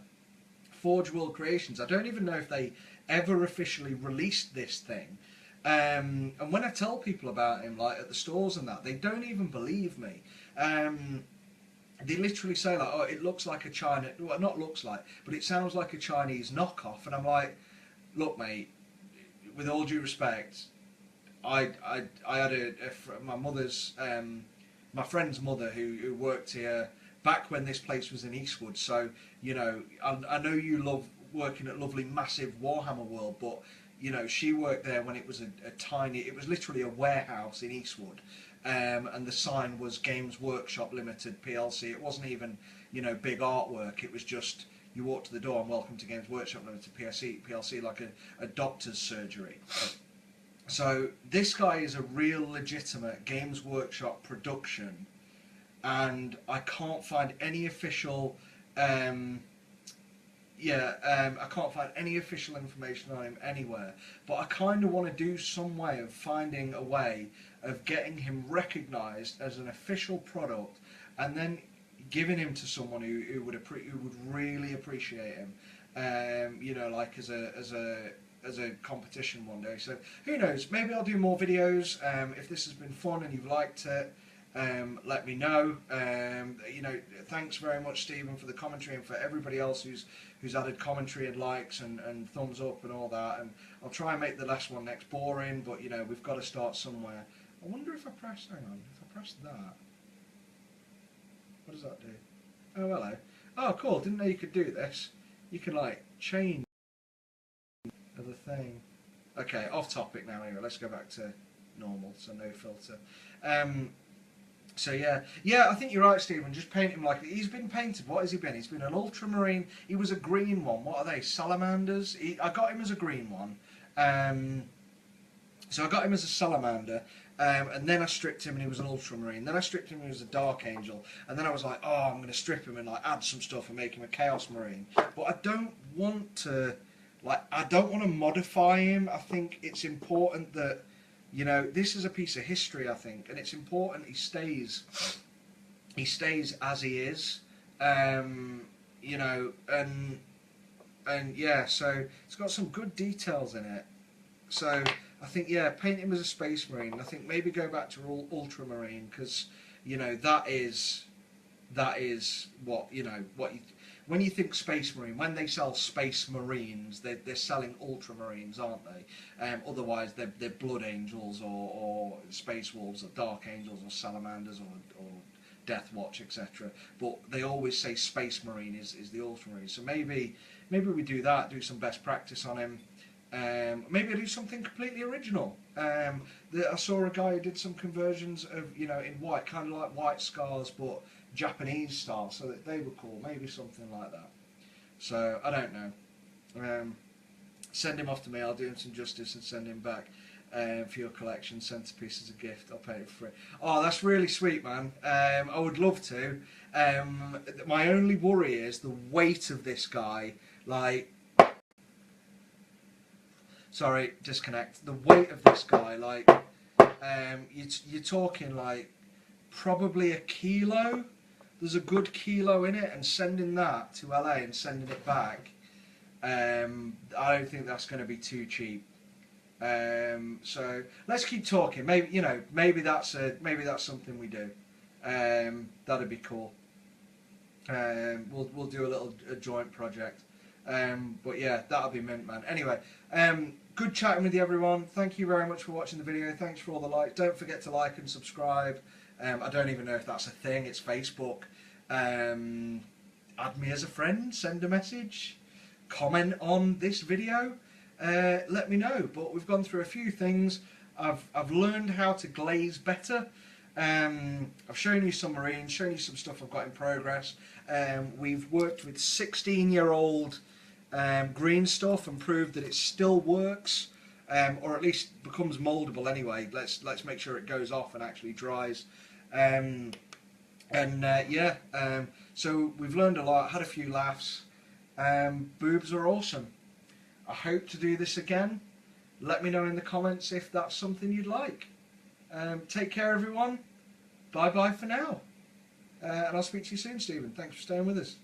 Forge World creations. I don't even know if they ever officially released this thing. And when I tell people about him, like at the stores and that, they don't even believe me. They literally say like, "Oh, it looks like a China," well, not looks like, but it sounds like a Chinese knockoff. And I'm like, "Look, mate, with all due respect, I had my mother's, my friend's mother who worked here back when this place was in Eastwood, so, you know, I know you love working at lovely massive Warhammer World, but, you know, she worked there when it was a tiny, it was literally a warehouse in Eastwood, and the sign was Games Workshop Limited PLC. It wasn't even, you know, big artwork, it was just, you walk to the door and welcome to Games Workshop Limited PLC, like a doctor's surgery. So this guy is a real legitimate Games Workshop production, and I can't find any official, I can't find any official information on him anywhere. But I kind of want to do some way of finding a way of getting him recognised as an official product, and then giving him to someone who would really appreciate him. You know, like as a competition one day. So who knows? Maybe I'll do more videos. If this has been fun and you've liked it, let me know. You know, thanks very much, Stephen, for the commentary, and for everybody else who's added commentary and likes and thumbs up and all that. And I'll try and make the last one next boring, but you know, we've got to start somewhere. I wonder if I press, hang on, if I press that, what does that do? Oh, hello. Oh, cool, didn't know you could do this. You can like change the thing. Okay, off topic now anyway, let's go back to normal, so no filter. So yeah, I think you're right, Stephen. Just paint him like he's been painted. What has he been? He's been an ultramarine. He was a green one. What are they? Salamanders. I got him as a green one. So I got him as a salamander, and then I stripped him and he was an ultramarine. Then I stripped him and he was a dark angel. And then I was like, oh, I'm going to strip him and like add some stuff and make him a chaos marine. But I don't want to, like, I don't want to modify him. I think it's important that, you know, this is a piece of history, I think, and it's important he stays as he is, you know, and yeah, so it's got some good details in it. So I think, yeah, paint him as a space marine. I think maybe go back to ultramarine, because, you know, that is what, you know, what you, when you think space marine, when they sell space marines, they're selling ultramarines, aren't they? Otherwise, they're blood angels or space wolves or dark angels or salamanders or death watch, etc. But they always say space marine is the ultramarine. So maybe we do that, do some best practice on him. Maybe I do something completely original. I saw a guy who did some conversions of, you know, in white, kind of like white scars, but Japanese style, so that they were cool. Maybe something like that. So I don't know. Send him off to me. I'll do him some justice and send him back for your collection. Centerpiece as a gift. I'll pay it for free. Oh, that's really sweet, man. I would love to. My only worry is the weight of this guy. Like, sorry, disconnect. The weight of this guy, like, you're talking like probably a kilo. There's a good kilo in it, and sending that to LA and sending it back, I don't think that's going to be too cheap. So let's keep talking. Maybe, you know, maybe that's something we do. That'd be cool. We'll do a joint project. But yeah, that'll be mint, man. Anyway, good chatting with you, everyone. Thank you very much for watching the video. Thanks for all the likes. Don't forget to like and subscribe. I don't even know if that's a thing. It's Facebook. Add me as a friend. Send a message. Comment on this video. Let me know. But we've gone through a few things. I've learned how to glaze better. I've shown you some marines, shown you some stuff I've got in progress. We've worked with 16-year-old green stuff and proved that it still works, or at least becomes moldable anyway. Let's make sure it goes off and actually dries. So we've learned a lot, had a few laughs. Boobs are awesome. I hope to do this again. Let me know in the comments if that's something you'd like. Take care, everyone. Bye bye for now. And I'll speak to you soon, Stephen. Thanks for staying with us.